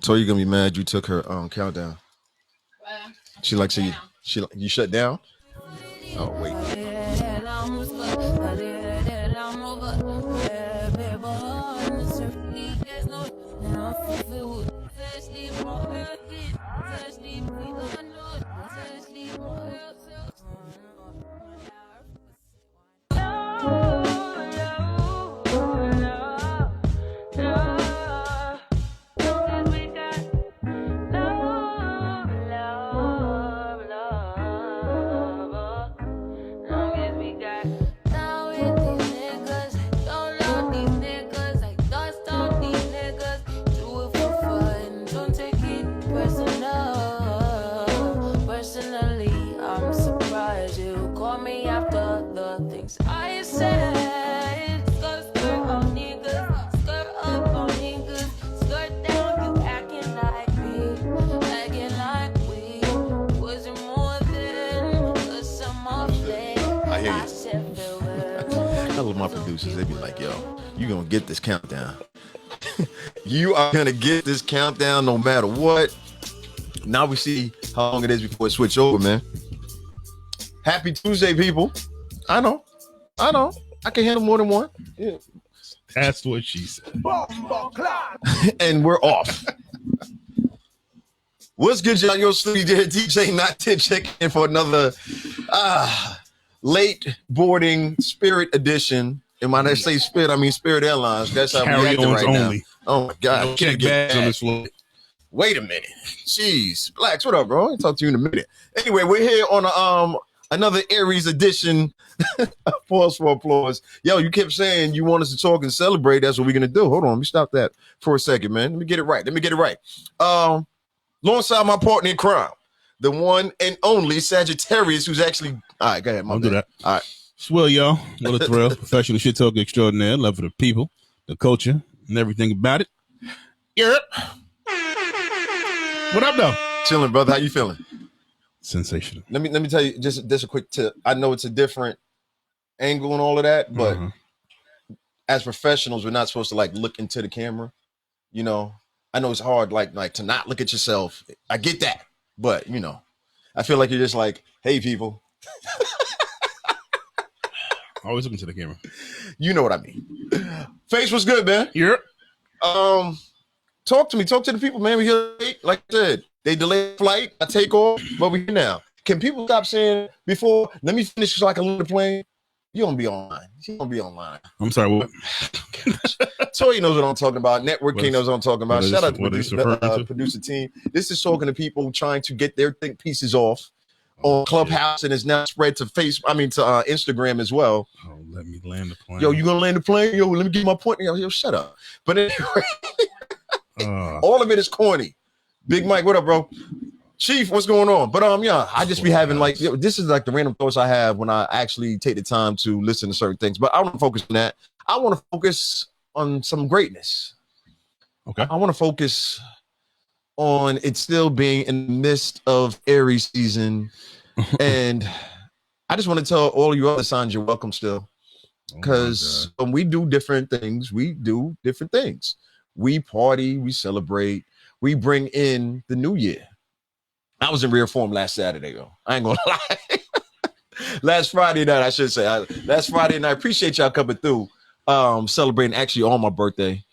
Toya gonna be mad you took her countdown. She like you shut down? Oh wait. My producers, they be like, yo, you gonna get this countdown. You are gonna get this countdown no matter what. Now we see how long it is before it switch over, man. Happy Tuesday, people. I know. I can handle more than one. Yeah. That's what she said. And we're off. What's good, y'all? Yo, Sleepy DJ, not to check in for another late boarding Spirit edition. And when I say Spirit, I mean Spirit Airlines. That's how we acting right only. now. Oh my God! No check bags on this floor. Wait a minute, jeez, Blacks, what up, bro? I'll talk to you in a minute. Anyway, we're here on another Aries edition. Pause for applause. Yo, you kept saying you want us to talk and celebrate. That's what we're gonna do. Hold on, let me stop that for a second, man. Let me get it right. Alongside my partner in crime, the one and only Sagittarius, who's actually all right. Go ahead, I'll do that. All right. Swell, y'all. What a thrill. Professional shit talk extraordinaire. Love for the people, the culture, and everything about it. Yep. What up, though? Chilling, brother. How you feeling? Sensational. Let me tell you just a quick tip. I know it's a different angle and all of that, but as professionals, we're not supposed to like look into the camera. You know, I know it's hard, like to not look at yourself. I get that, but you know, I feel like you're just like, hey, people. Always looking to the camera. You know what I mean. Face, what's good, man? Yep. Talk to the people, man. We here late. Like I said, they delayed flight. I take off, but we're here now. Can people stop saying before? Let me finish so I can leave the plane. You gonna be online. You gonna be online. I'm sorry. What? Toy knows what I'm talking about. Network King knows what I'm talking about. Shout out to the producer team. This is talking to people trying to get their think pieces off on Clubhouse, and it's now spread to Instagram as well. Oh, let me land the plane. Yo, you gonna land the plane? Yo, let me get my point. Yo, shut up. But anyway, all of it is corny. Big Mike, what up, bro? Chief, what's going on? But yeah, I just be having like this is like the random thoughts I have when I actually take the time to listen to certain things. But I want to focus on that. I want to focus on some greatness. Okay. I want to focus on it still being in the midst of Aries season. And I just want to tell all you other signs you're welcome still. Because when we do different things, we do different things. We party, we celebrate, we bring in the new year. I was in rare form last Saturday, though. I ain't gonna lie. Last Friday night, I should say. Last Friday night, appreciate y'all coming through. Celebrating actually on my birthday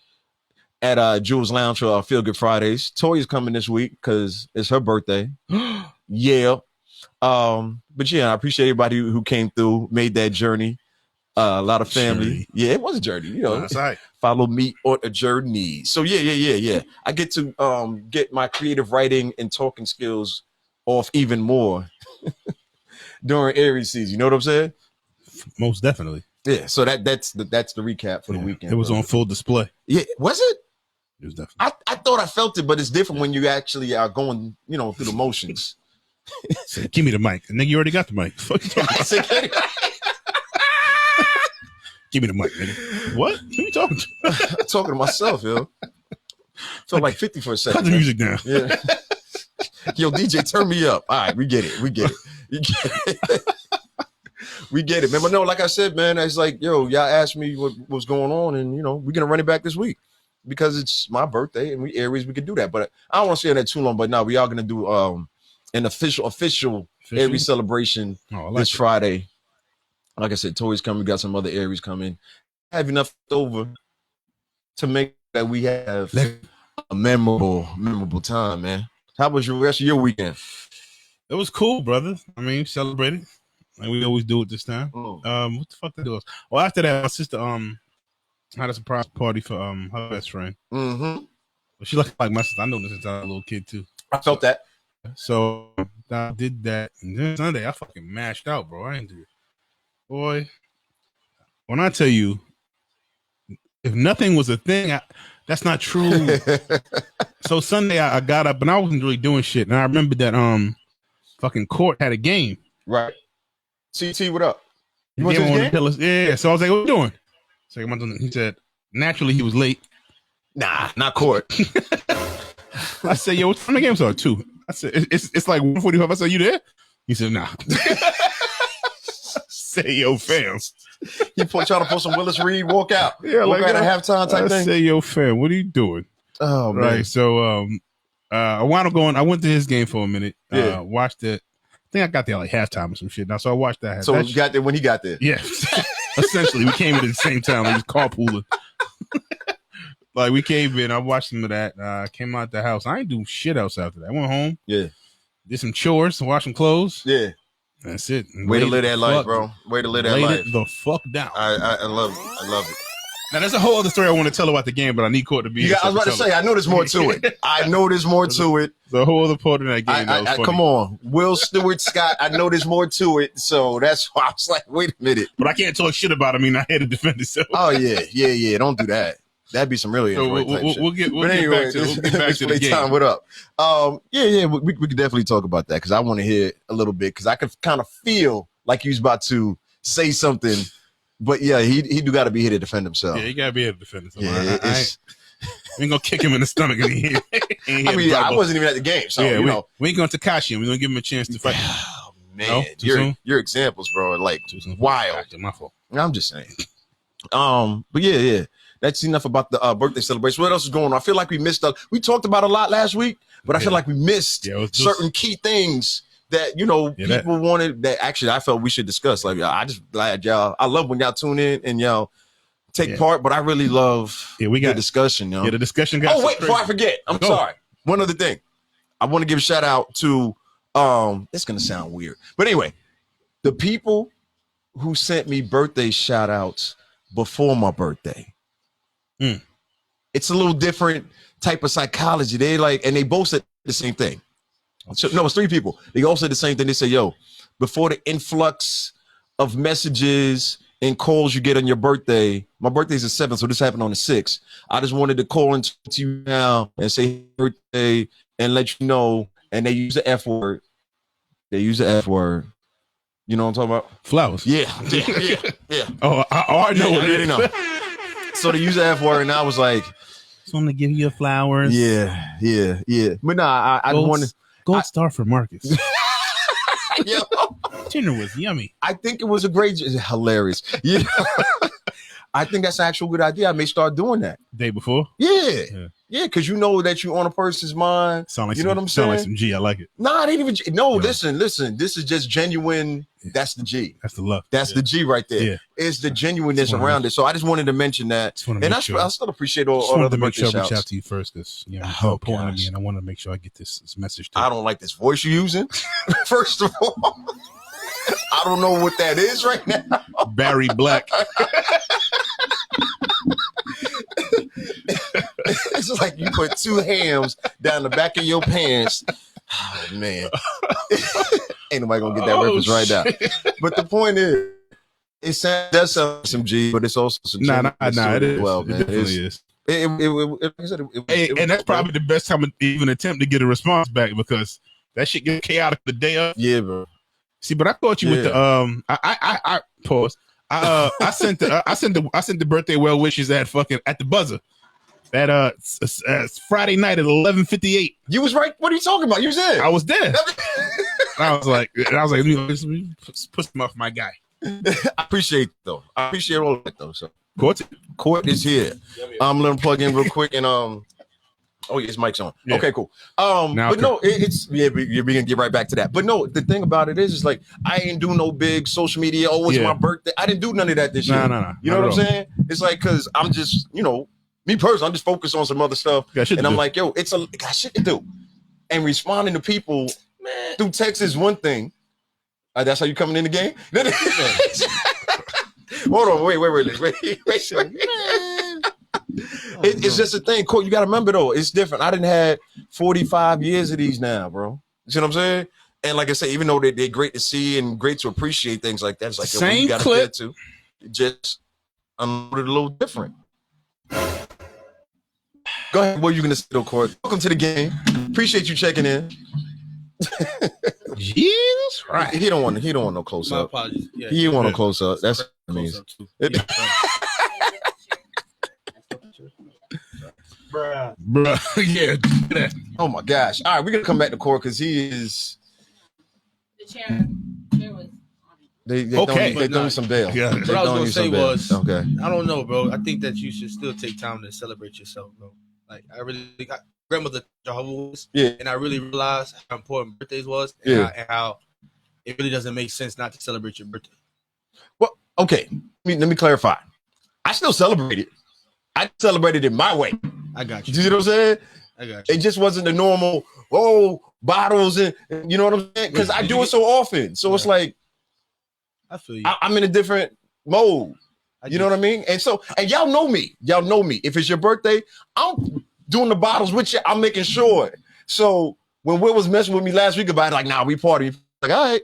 at Jules Lounge for Feel Good Fridays. Toya's coming this week because it's her birthday. Yeah. But yeah, I appreciate everybody who came through, made that journey. A lot of family. Journey. Yeah, it was a journey. You know, that's right. Follow me on a journey. So yeah. I get to get my creative writing and talking skills off even more during Aries season. You know what I'm saying? Most definitely. Yeah. So that's the recap for the weekend. It was on full display. Yeah. Was it? It was definitely. I thought I felt it, but it's different when you actually are going, through the motions. Say, give me the mic. And nigga, you already got the mic. Fuck you talking about? Give me the mic, nigga. What? Who you talking to? I'm talking to myself, yo. Felt like 50 for a second. Cut the music down. Yeah. Yo, DJ, turn me up. All right, we get it. We get it, man. But no, like I said, man, it's like, yo, y'all asked me what was going on, and we're gonna run it back this week. because it's my birthday and we Aries, we could do that. But I don't want to stay on that too long. But now we are gonna do an official Aries celebration this Friday. Like I said, Tori's coming. We got some other Aries coming. I have enough over to make that we have a memorable time, man. How was your rest of your weekend? It was cool, brother. I mean, celebrated. Like we always do it this time. What the fuck did it was? Well, after that, my sister had a surprise party for her best friend. Mm-hmm. She looked like my sister. I know this since I was a little kid too. I felt that. So I did that, and then Sunday I fucking mashed out, bro. I ain't do it. Boy, when I tell you, if nothing was a thing, that's not true. So Sunday I got up and I wasn't really doing shit, and I remember that fucking Cort had a game. Right. CT, what up? You want to tell us? Yeah. So I was like, "What are you doing?" So he said, "Naturally, he was late." Nah, not Cort. I said, "Yo, what time the game start? 2?" I said, "It's like 1:45." I said, "You there?" He said, "Nah." Say, "Yo, fam." You trying to pull some Willis Reed walk out. Yeah, walk out at halftime type thing. Say, "Yo, fam, what are you doing?" Oh man. Right. So I wound up going. I went to his game for a minute. Yeah. Watched it. I think I got there like halftime or some shit. Now, so I watched that. So you got there when he got there. Yeah. Essentially, we came in at the same time. We was carpooling. Like we came in. I watched some of that. Came out the house. I ain't do shit else after that. I went home. Yeah. Did some chores. Washed some clothes. Yeah. That's it. Way to live that life, bro. Way to live that life. Laid it the fuck down. I love it. I love it. Now, there's a whole other story I want to tell about the game, but I need Cort to be here. I was about to say, I know there's more to it. I know there's more to it. The whole other part of that game. Come on. Will Stewart Scott, I know there's more to it. So that's why I was like, wait a minute. But I can't talk shit about him. I mean, I had to defend himself. Oh, yeah. Don't do that. That'd be some really we'll get back to the game. Time, what up? We could definitely talk about that because I want to hear a little bit because I could kind of feel like he was about to say something. But yeah, he do got to be here to defend himself. Yeah, he got to be here to defend himself. Yeah, I ain't gonna kick him in the stomach. I wasn't even at the game, so yeah, we ain't going to Takashi him. We're gonna give him a chance to fight. Oh man, your examples, bro, are like wild. My fault. I'm just saying. But yeah. That's enough about the birthday celebration. What else is going on? I feel like we missed we talked about a lot. Last week, but I feel like we missed certain key things that people wanted. That actually I felt we should discuss. Like I just glad y'all. I love when y'all tune in and y'all take part, but I really love the discussion. Yeah, the discussion. Got wait, before I forget, I'm sorry. One other thing, I want to give a shout out to. It's gonna sound weird, but anyway, the people who sent me birthday shout outs before my birthday. It's a little different type of psychology. They and they both said the same thing. So no, it's 3 people. They all said the same thing. They said, "Yo, before the influx of messages and calls you get on your birthday, my birthday's the 7th, so this happened on the 6th. I just wanted to call into you now and say happy birthday and let you know." And they use the F word. You know what I'm talking about? Flowers. Yeah. Oh, I know what it is. Know. So they use the F word, and I was like, "Just want to give you flowers." Yeah. But nah, I want to. Gold star for Marcus. Yo. Dinner was yummy. I think it was a great, hilarious. Yeah. I think that's an actual good idea. I may start doing that. Day before? Yeah, because you know that you're on a person's mind. Sound like you know what I'm saying? Sound like some G. I like it. Nah, it ain't even G. No, listen. This is just genuine. That's the G. That's the love. That's the G right there. Yeah. It's the genuineness around it. So I just wanted to mention that. I still appreciate all the birthday shouts. I reach out to you first because you're important to me, and I want to make sure I get this message to you. I don't like this voice you're using. First of all, I don't know what that is right now. Barry Black. It's like you put 2 hams down the back of your pants. Oh man, ain't nobody gonna get that reference right now. But the point is, it does sound some G, but it's also some nah. It is. Well, man. It definitely is. And that's probably the best time to even attempt to get a response back because that shit gets chaotic the day of. Yeah, bro. See, but I thought you with the I pause. I sent the birthday well wishes at the buzzer. That Friday night at 11:58. You was right. What are you talking about? You was there. I was there. I was like, put some off my guy. I appreciate it, though. I appreciate all of it though. So Cort is here. Let me plug in real quick and Oh, yeah, his mic's on. Yeah. Okay, cool. But no, it's we're gonna get right back to that. But no, the thing about it is like I ain't do no big social media. Oh, it's my birthday. I didn't do none of that this year. No. You know what I'm saying? It's like because I'm just, me personally, I'm just focused on some other stuff. And I'm like, yo, I got shit to do. And responding to people through text is one thing. That's how you coming in the game? Hold on, wait. It's just a thing. Cort, you got to remember though, it's different. I didn't have 45 years of these now, bro. You see what I'm saying? And like I said, even though they're great to see and great to appreciate things like that, it's like same clip. Just unloaded a little different. Go ahead. What are you gonna say, though, Cort? Welcome to the game. Appreciate you checking in. Jesus, right? He don't want no close up. My apologies. Yeah, he don't want no close up. That's amazing. Bruh. Yeah. Oh my gosh. All right, we're gonna come back to Cort because he is. The chair was. They doing some bail. Yeah. What I was gonna say was, okay. I don't know, bro. I think that you should still take time to celebrate yourself, bro. Like I really got grandmother Jehovah's, and I really realized how important birthdays was, and how it really doesn't make sense not to celebrate your birthday. Well, okay. Let me clarify. I still celebrate it. I celebrated it my way. I got you. You see what I'm saying? I got you. It just wasn't the normal, bottles and you know what I'm saying? Because I do it so often. So it's like, I feel you. I'm in a different mode. You know what I mean? And so, and y'all know me. If it's your birthday, I'm doing the bottles with you. I'm making sure. So when Will was messing with me last week about it, like, nah, we party. Like, all right.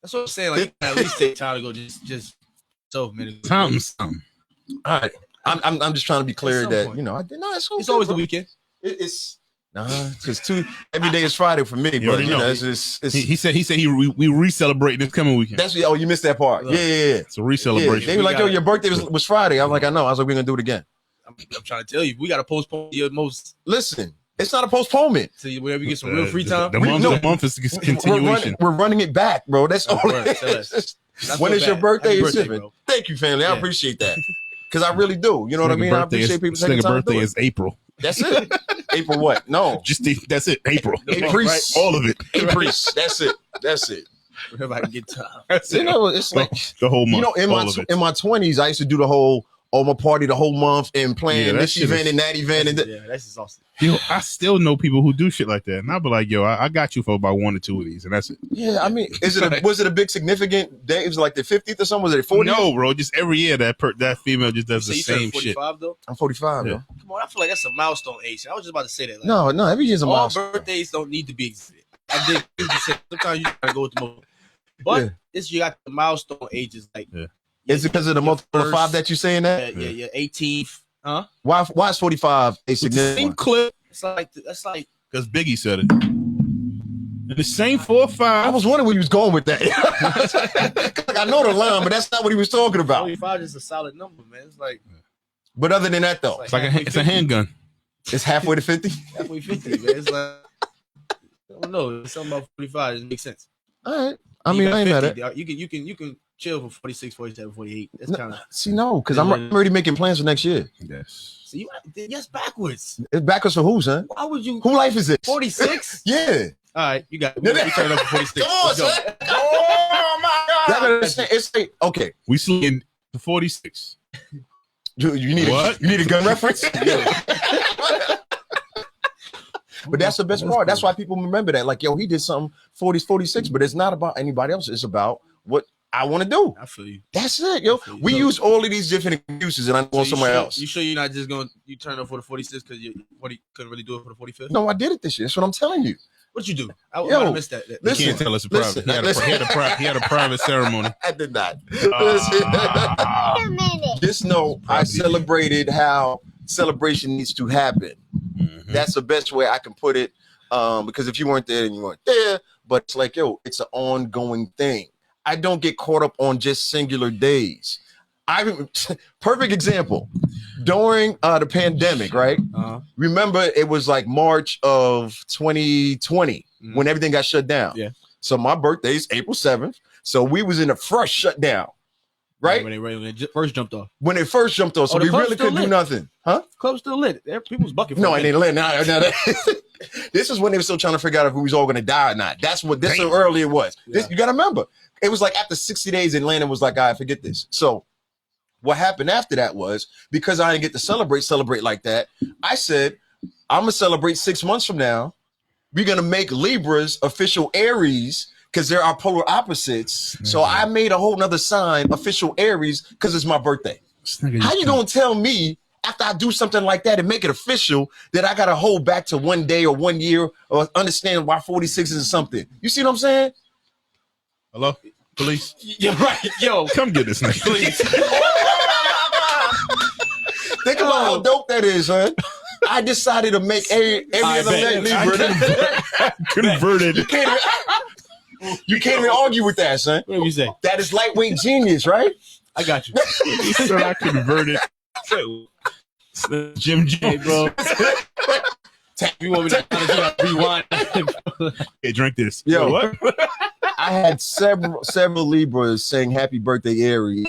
That's what I'm saying. Like, you can at least take time to go just so many. Something. All right. I'm just trying to be clear that it's always the weekend. It's because every day is Friday for me. But he said we re-celebrating this coming weekend. That's you missed that part. Yeah. It's a re-celebration. They were like, your birthday was Friday. I'm like, I know. I was like, we're gonna do it again. I'm trying to tell you, we gotta postpone your most. Listen, it's not a postponement. So whenever you get some real free time, the month is continuation. We're running it back, bro. That's all it is. When is your birthday? Thank you, family. I appreciate that. Because I really do. You know what I mean? I appreciate people taking time birthday is April. That's it. April what? No. That's it. April. Right? All of it. April. That's it. Whenever I can get time. That's it. It's like the whole month. In my 20s, I used to do the whole my party the whole month and playing this event and that event. That's just awesome. Yo, I still know people who do shit like that. And I'll be like, yo, I got you for about 1 or 2 of these, and that's it. Yeah, I mean, was it a big significant day? It was like the 50th or something? Was it 40th? No, bro. Just every year that female just does the same shit. Though? I'm 45, though. Come on, I feel like that's a milestone age. I was just about to say that. Like, no, every year's a milestone. All birthdays don't need to be excited. I did. Sometimes you gotta go with the most. But this you got the milestone ages like. Yeah. Is it because of the multiple of 5 that you're saying that? Yeah, 18th. Huh? Why is 45 a significant? Same clip. That's like because Biggie said it. And the same 4 or 5. I was wondering where he was going with that. I know the line, but that's not what he was talking about. 45 is a solid number, man. It's like. But other than that, though, it's a handgun. It's halfway to 50. Halfway 50, man. It's like I don't know. It's something about 45. It makes sense. All right. I mean, I ain't mad at it. You can chill for 46, 47, 48. That's kind of because I'm already making plans for next year. Yes. So backwards. It's backwards for who, son? Why would you? Who life is it? 46? Yeah. All right, you got it. We turn up for 46. Come on, son. Oh my God. It's like, okay. We swing to 46. You need what? You need a gun reference? But that's the best part. That's why people remember that. Like, yo, he did something 40s, 46, but it's not about anybody else. It's about what I want to do. I feel you. That's it, yo. We use all of these different excuses, and I want somewhere else. You sure you're not just going to turn up for the 46 because you couldn't really do it for the 45th? No, I did it this year. That's what I'm telling you. What'd you do? I missed that. Listen, you can't tell us a private. He had a private ceremony. I did not. Just know I celebrated how celebration needs to happen. Mm-hmm. That's the best way I can put it. Because if you weren't there, then you weren't there. But it's like, yo, it's an ongoing thing. I don't get caught up on just singular days. Perfect example. During the pandemic, right? Remember, it was like March of 2020 when everything got shut down. Yeah. So my birthday is April 7th. So we was in a fresh shutdown. right? When it first jumped off. When it first jumped off, so the we club's really still couldn't do lit. nothing, huh? Club's still lit. People's bucket. No, it ain't lit. Now, this is when they were still trying to figure out if we was all going to die or not. That's what this how early it was. Yeah. You got to remember, it was like after 60 days, Atlanta was like, I forget this. So what happened after that was, because I didn't get to celebrate like that, I said, I'm going to celebrate 6 months from now. We're going to make Libras official Aries because they're our polar opposites. Mm-hmm. So I made a whole nother sign, official Aries, because it's my birthday. How you going to tell me after I do something like that and make it official that I got to hold back to 1 day or 1 year or understand why 46 is something? You see what I'm saying? Hello? Police? You're right. Yo, come get this nigga. Please. Think about how dope that is, huh? I decided to make every other Libra converted. You can't even argue with that, son. What do you say? That is lightweight genius, right? I got you. So I converted. Jim J, bro. You want me to rewind? Hey, drink this. Yo, what? I had several Libras saying "Happy Birthday, Aries"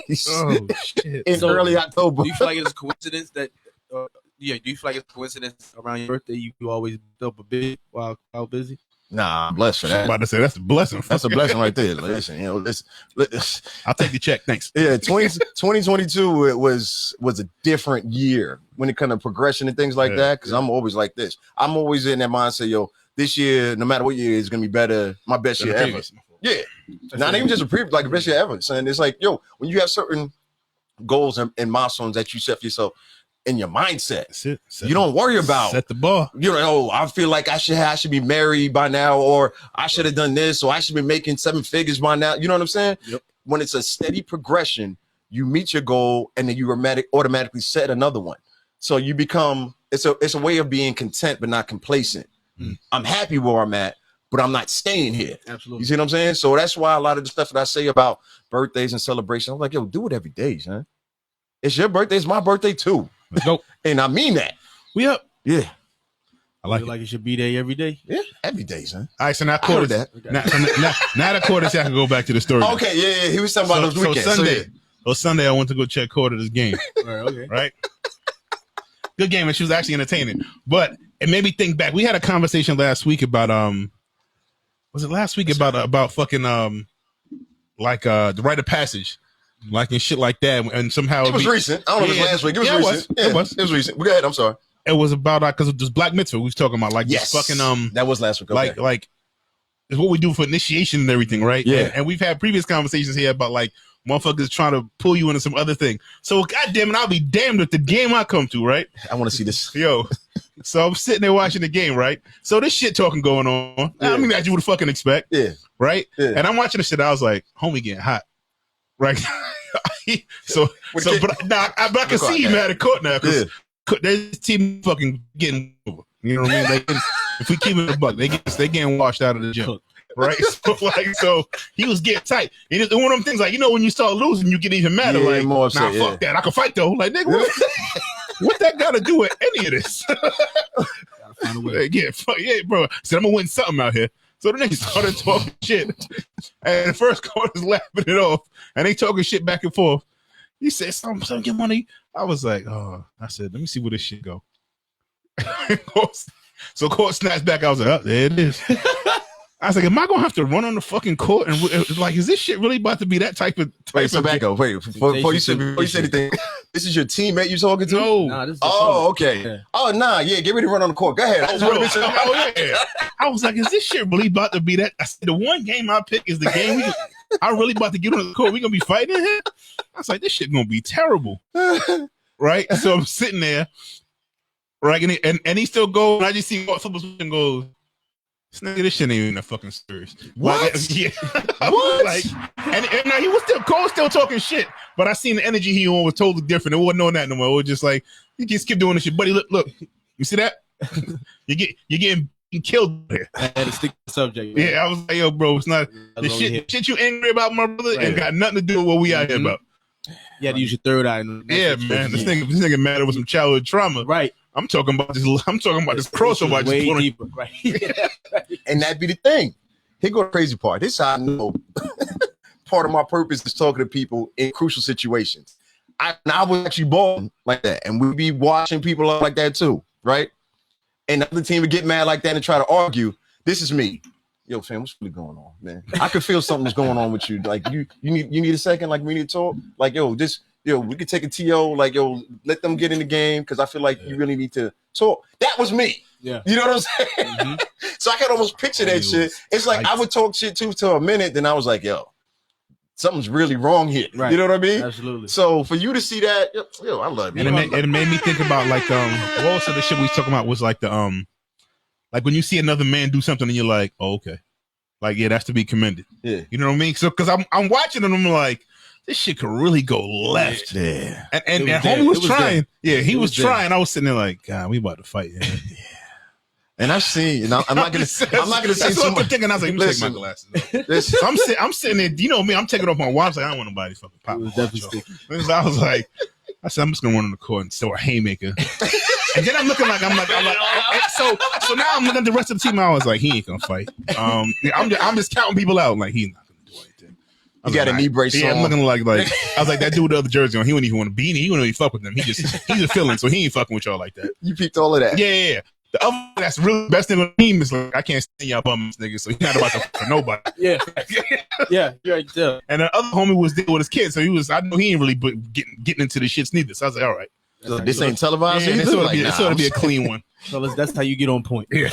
shit. in early October. Do you feel like it's a coincidence that? Do you feel like it's a coincidence around your birthday you always build up a bit while busy? Nah, I'm blessed for that. I'm about to say that's a blessing. That's a blessing right there. Listen, I'll take the check. Thanks. Yeah, 2022 it was a different year when it comes to progression and things like that. Because I'm always like this. I'm always in that mindset, yo. This year, no matter what year, is gonna be better. My best year ever. Yeah, not even just like the best year ever. Son, it's like, yo, when you have certain goals and milestones that you set for yourself in your mindset, you don't worry about set the bar. You know, I feel like I should be married by now, or I should have done this, or I should be making 7 figures by now. You know what I'm saying? Yep. When it's a steady progression, you meet your goal and then you automatically set another one. So you become it's a way of being content but not complacent. I'm happy where I'm at, but I'm not staying here. Absolutely. You see what I'm saying? So that's why a lot of the stuff that I say about birthdays and celebrations, I'm like, yo, do it every day, man. It's your birthday, it's my birthday too. Let's go. And I mean that. We up. Yeah. I like it should be there every day. Yeah, every day, son. All right, so now quarter that. Now the quarter, I can go back to the story. Okay, yeah. He was talking about those weekends. So Sunday, I went to go check quarter this game. Okay. Right? Good game, and she was actually entertaining. But it made me think back. We had a conversation last week about was it last week about fucking the rite of passage, like and shit like that, and somehow it was recent. I don't know if it was last week. It was recent. It was recent. Go ahead. I'm sorry. It was about because of this Black Mitzvah we was talking about, like this fucking that was last week. Okay. Like it's what we do for initiation and everything, right? Yeah. And we've had previous conversations here about like motherfuckers trying to pull you into some other thing. So goddamn it, I'll be damned if the game I come to, right? I want to see this. Yo. So I'm sitting there watching the game, right? So this shit talking going on. Yeah. I mean, that you would fucking expect. Yeah. Right? Yeah. And I'm watching the shit. I was like, homie getting hot. Right? but I can see him at a court now because this team fucking getting over. You know what I mean? If we keep it a buck, they getting washed out of the gym. Right? So he was getting tight. And it's one of them things like, you know, when you start losing, you get even madder. Like, more upset, fuck that. I can fight though. Like, nigga, what that got to do with any of this? Gotta find a way. Yeah, bro. So I'm gonna win something out here. So the niggas started talking shit, and the first quarter's laughing it off, and they talking shit back and forth. He said, "Some get money." I was like, "Oh," I said, "Let me see where this shit go." So Cort snaps back. I was like, "Oh, there it is." I was like, "Am I gonna have to run on the fucking court and like, is this shit really about to be that type of?" Wait, tobacco. Wait, before you say anything, this is your teammate you talking to? No. Nah, this is okay. Yeah. Oh, nah, yeah, get ready to run on the court. Go ahead. Yeah. I was like, is this shit really about to be that? I said, the one game I pick is the game I'm really about to get on the court. We gonna be fighting in here? I was like, this shit gonna be terrible. Right? So I'm sitting there, right? And he still goes, and I just see what football and goes, this shit ain't even a fucking serious. What? Like, yeah. What? Like, and now he was still talking shit, but I seen the energy he was totally different. It wasn't on that no more. It was just like, you just keep doing this shit, buddy. Look, you see that? You're getting killed there. I had to stick to the subject. Man. Yeah, I was like, yo, bro, it's not the shit you angry about, my brother, ain't got nothing to do with what we out here about. You had to use your third eye. Yeah, man. This nigga mad with some childhood trauma. Right. I'm talking about this crossover. I just way deeper. Right. And that be the thing. Here go the crazy part. This is how I know part of my purpose is talking to people in crucial situations. I was actually balling like that, and we'd be watching people like that too, right? And the other team would get mad like that and try to argue. This is me. Yo, fam, what's really going on, man? I could feel something's going on with you. Like you need a second. Like we need to talk. Like we could take a TO. Like let them get in the game because I feel like you really need to talk. That was me. Yeah, you know what I'm saying. Mm-hmm. So I could almost picture that shit. It's like I would talk shit too to a minute, then I was like, yo, something's really wrong here. Right. You know what I mean? Absolutely. So for you to see that, I love you. And it made me think about like also the shit we was talking about was like the like when you see another man do something and you're like, oh, okay. Like, yeah, that's to be commended. Yeah. You know what I mean? So because I'm watching and I'm like, this shit could really go left. Yeah. And homie was trying. Yeah, he was trying. I was sitting there like, God, we about to fight. Yeah. And I've seen, and I'm not gonna say too much. Thinking, I was like, let me take my glasses. So I'm sitting there, you know me, I'm taking off my watch. Like, I don't want nobody fucking pop. It was definitely sticky. I was like, I'm just gonna run on the court and throw a haymaker. And then I'm looking like so now I'm looking at the rest of the team. I was like, he ain't gonna fight. I'm just counting people out. Like he's not gonna do anything. You got a knee brace on. Yeah, I'm looking like I was like that dude with the other jersey on. He wouldn't even want to beanie. He wouldn't even fuck with them. He's a feeling, so he ain't fucking with y'all like that. You peeped all of that. Yeah. The other that's really best thing on the team is like I can't stand y'all bums niggas, so he's not about to fuck for nobody. Yeah, you're right there. And the other homie was there with his kids, so I know he ain't really getting into the shits neither. So I was like, all right. So this ain't televised. Yeah, it's sort of be a clean one. So that's how you get on point. Yeah.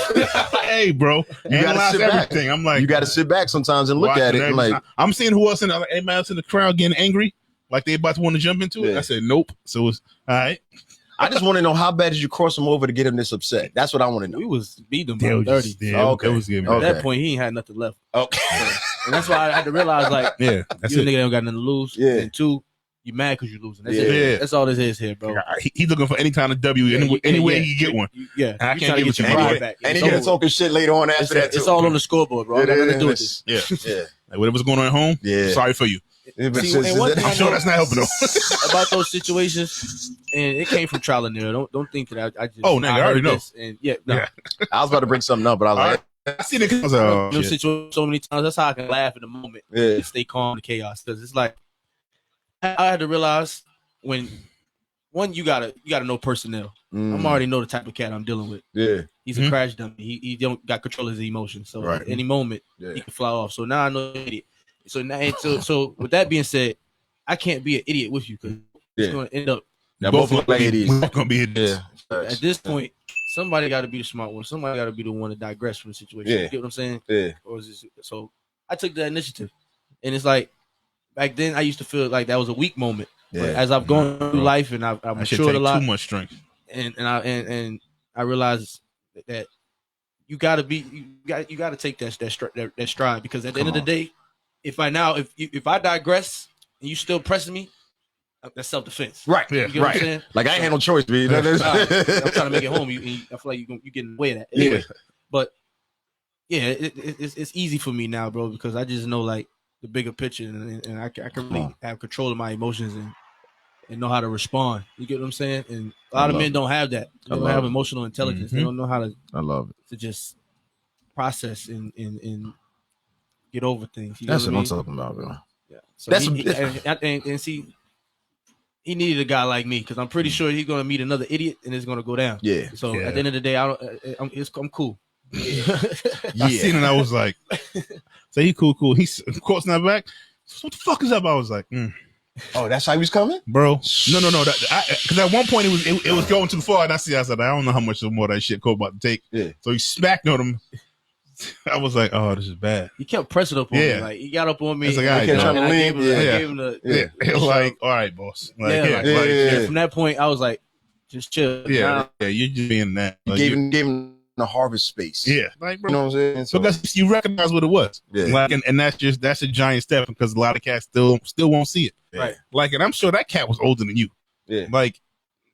Hey, bro, you gotta sit everything. Back. I'm like, you got to sit back sometimes and look at it. I'm seeing who else anybody else in the crowd getting angry, like they about to want to jump into it. I said, nope. So it's all right. I just want to know how bad did you cross him over to get him this upset? That's what I want to know. We was beating him by 30. Okay. At that point, he ain't had nothing left. Okay. And that's why I had to realize, like, that's you a nigga don't got nothing to lose. Yeah. And two, you mad because you're losing. That's it. That's all this is here, bro. He's looking for any kind of W any way he can get one. Yeah. I can't give it to you back. And he gonna talking shit later on after that. It's all on the scoreboard, bro. Got nothing to do with this. Yeah. Like whatever's going on at home, sorry for you. See, I'm sure that's not helping though. About those situations, and it came from trial and error. Don't think that I just. Oh, nigga, I already know. And I was about to bring something up, but I was like, I seen it. I was like, situations so many times. That's how I can laugh in the moment and stay calm in chaos. Because it's like I had to realize when you gotta know personnel. I'm already know the type of cat I'm dealing with. Yeah, he's a crash dummy. He don't got control of his emotions. So at any moment he can fly off. So now I know an idiot. So with that being said, I can't be an idiot with you because it's going to end up. Both look like idiots. We're going to be idiots. At this point, somebody got to be the smart one. Somebody got to be the one to digress from the situation. You get what I'm saying? Yeah. So I took that initiative, and it's like back then I used to feel like that was a weak moment. Yeah. But as I've gone through life and I've matured a lot, too much strength, and I realized that you got to take that stride because at the end of the day. If I digress and you still pressing me, that's self-defense. Right. Yeah. You get what I'm saying? Like I ain't had no choice, man. I'm trying to make it home. I feel like you're getting away with that. Anyway, but yeah, it's easy for me now, bro, because I just know like the bigger picture and I can really have control of my emotions and know how to respond. You get what I'm saying? And a lot of men don't have that. They don't have emotional intelligence. They don't know how to. I love it. To just process and get over things. That's what I'm talking about, bro. Yeah. So and see, he needed a guy like me because I'm pretty sure he's gonna meet another idiot and it's gonna go down. Yeah. So at the end of the day, I'm cool. I seen it. I was like, "Say he cool. He's Cort's not back. What the fuck is up?" I was like, "Oh, that's how he was coming, bro." No. Because at one point it was going too far, and I said, "I don't know how much more that shit Cort about to take." Yeah. So he smacked on him. I was like, "Oh, this is bad." He kept pressing up on me. Like he got up on me. Like, I gave him the like, all right, boss. Like, from that point, I was like, just chill. Yeah, you're just being that. Like, gave him the harvest space. Yeah, like, bro, you know what I'm saying? So, because you recognize what it was. Yeah. Like, and that's a giant step because a lot of cats still won't see it. Right. Like, and I'm sure that cat was older than you. Yeah. Like.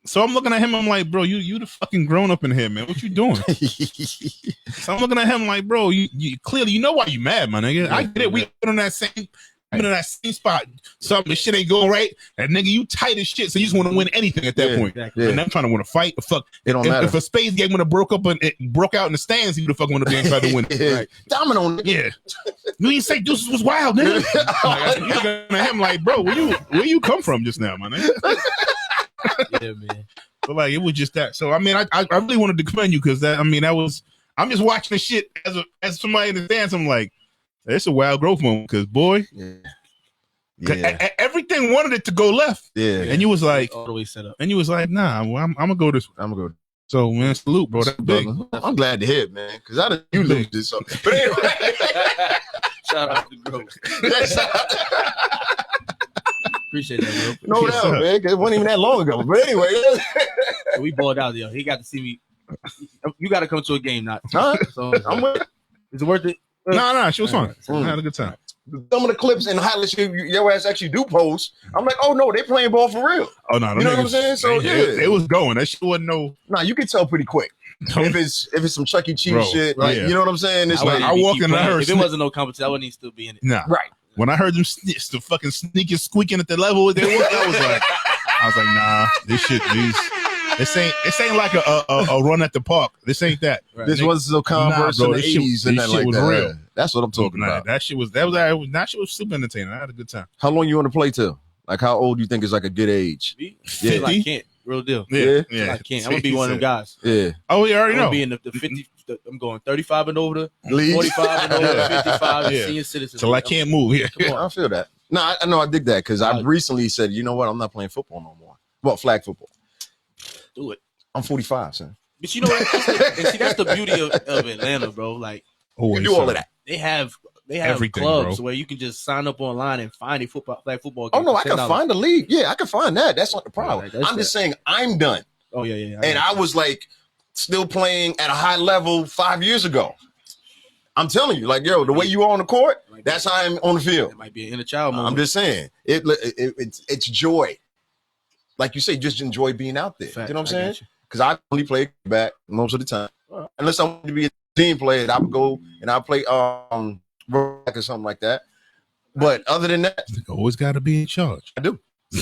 So I'm looking at him. I'm like, bro, you the fucking grown up in here, man. What you doing? So I'm looking at him like, bro, you clearly you know why you mad, my nigga. I get it. We on that same in that same spot. Something the shit ain't going right. And nigga, you tight as shit. So you just want to win anything at that point. Exactly. And I'm trying to win a fight. Fuck. It don't matter. If a Spades game would have broke up and it broke out in the stands, he would have fucking went up there and tried to win. Right. Domino, nigga. Yeah. You didn't say Deuces was wild, nigga. Like, you looking at him like, bro, where you come from just now, man? Yeah, man. But like, it was just that. So I mean, I really wanted to commend you because that was. I'm just watching the shit as somebody in the stands. I'm like, it's a wild growth moment because boy, everything wanted it to go left. Yeah, and you was like, all the way set up. And you was like, nah, well, I'm gonna go this way. I'm gonna go. So man, salute, bro. That's big. I'm glad to hear it, man, because I didn't you lose this. But anyway, shout out to Grove. Appreciate that, bro. No doubt, man. It wasn't even that long ago. But anyway, we balled out, yo. He got to see me. You got to come to a game, not. Huh? So, I'm with. Is it worth it? No, she was fun. I had a good time. Some of the clips and highlights your ass actually do post. I'm like, oh no, they playing ball for real. Oh no, you know what I'm saying? So yeah, it was going. That shit wasn't no. Nah, you can tell pretty quick. If it's some Chuck E. Cheese shit, like you know what I'm saying? It's I walk in there. If it wasn't no competition, I wouldn't even still be in it. Nah, right. When I heard them the fucking sneaking, squeaking at the level they were, I was like, nah, this ain't like a run at the park. This ain't that. Right. This wasn't so Converse in the 80s and that like was that. Real. That's what I'm talking about. That shit was super entertaining. I had a good time. How long you want to play till? Like how old you think is like a good age? 50? I can't. Real deal. Yeah. I can't. I'm gonna be one of them guys. Yeah. Oh, you already know. I'm be in the 50. I'm going 35 and over, 45 and over, 55, senior citizens. So I can't move. Yeah. Come on. I feel that. No, I know I dig that because I recently said, you know what? I'm not playing football no more. Well, flag football. Do it. I'm 45, son. But you know what? That's the beauty of Atlanta, bro. Like, you do all of that. They have everything, clubs bro, where you can just sign up online and find a flag football game. Oh no, I can find a league. Yeah, I can find that. That's not the problem. Right, I'm just saying I'm done. Oh yeah. And I was like still playing at a high level 5 years ago. I'm telling you, like, yo, the way you are on the court, that's how I'm on the field. It might be an inner child moment. I'm just saying, it's joy. Like you say, just enjoy being out there. Fact, you know what I'm saying? Because I only play back most of the time. Unless I want to be a team player, I would go and I play back or something like that. But other than that, always got to be in charge. I do. I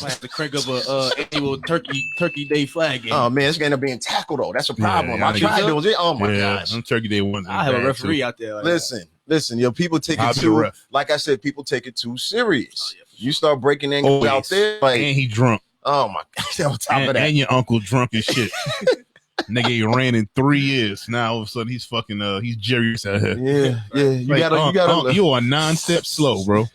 have to crank up a annual Turkey Day flag game. Oh man, it's gonna be being tackled though. That's a problem. Yeah, I tried doing it. Oh my gosh, on Turkey Day one. I have a referee out there. Like listen, yo, people take it too. Like I said, people take it too serious. You start breaking angles out there, like, and he drunk. Oh my god, on top of that, and your uncle drunk as shit. Nigga, he ran in 3 years. Now all of a sudden he's fucking he's Jerry out here. Yeah. You gotta. You are non-step slow, bro.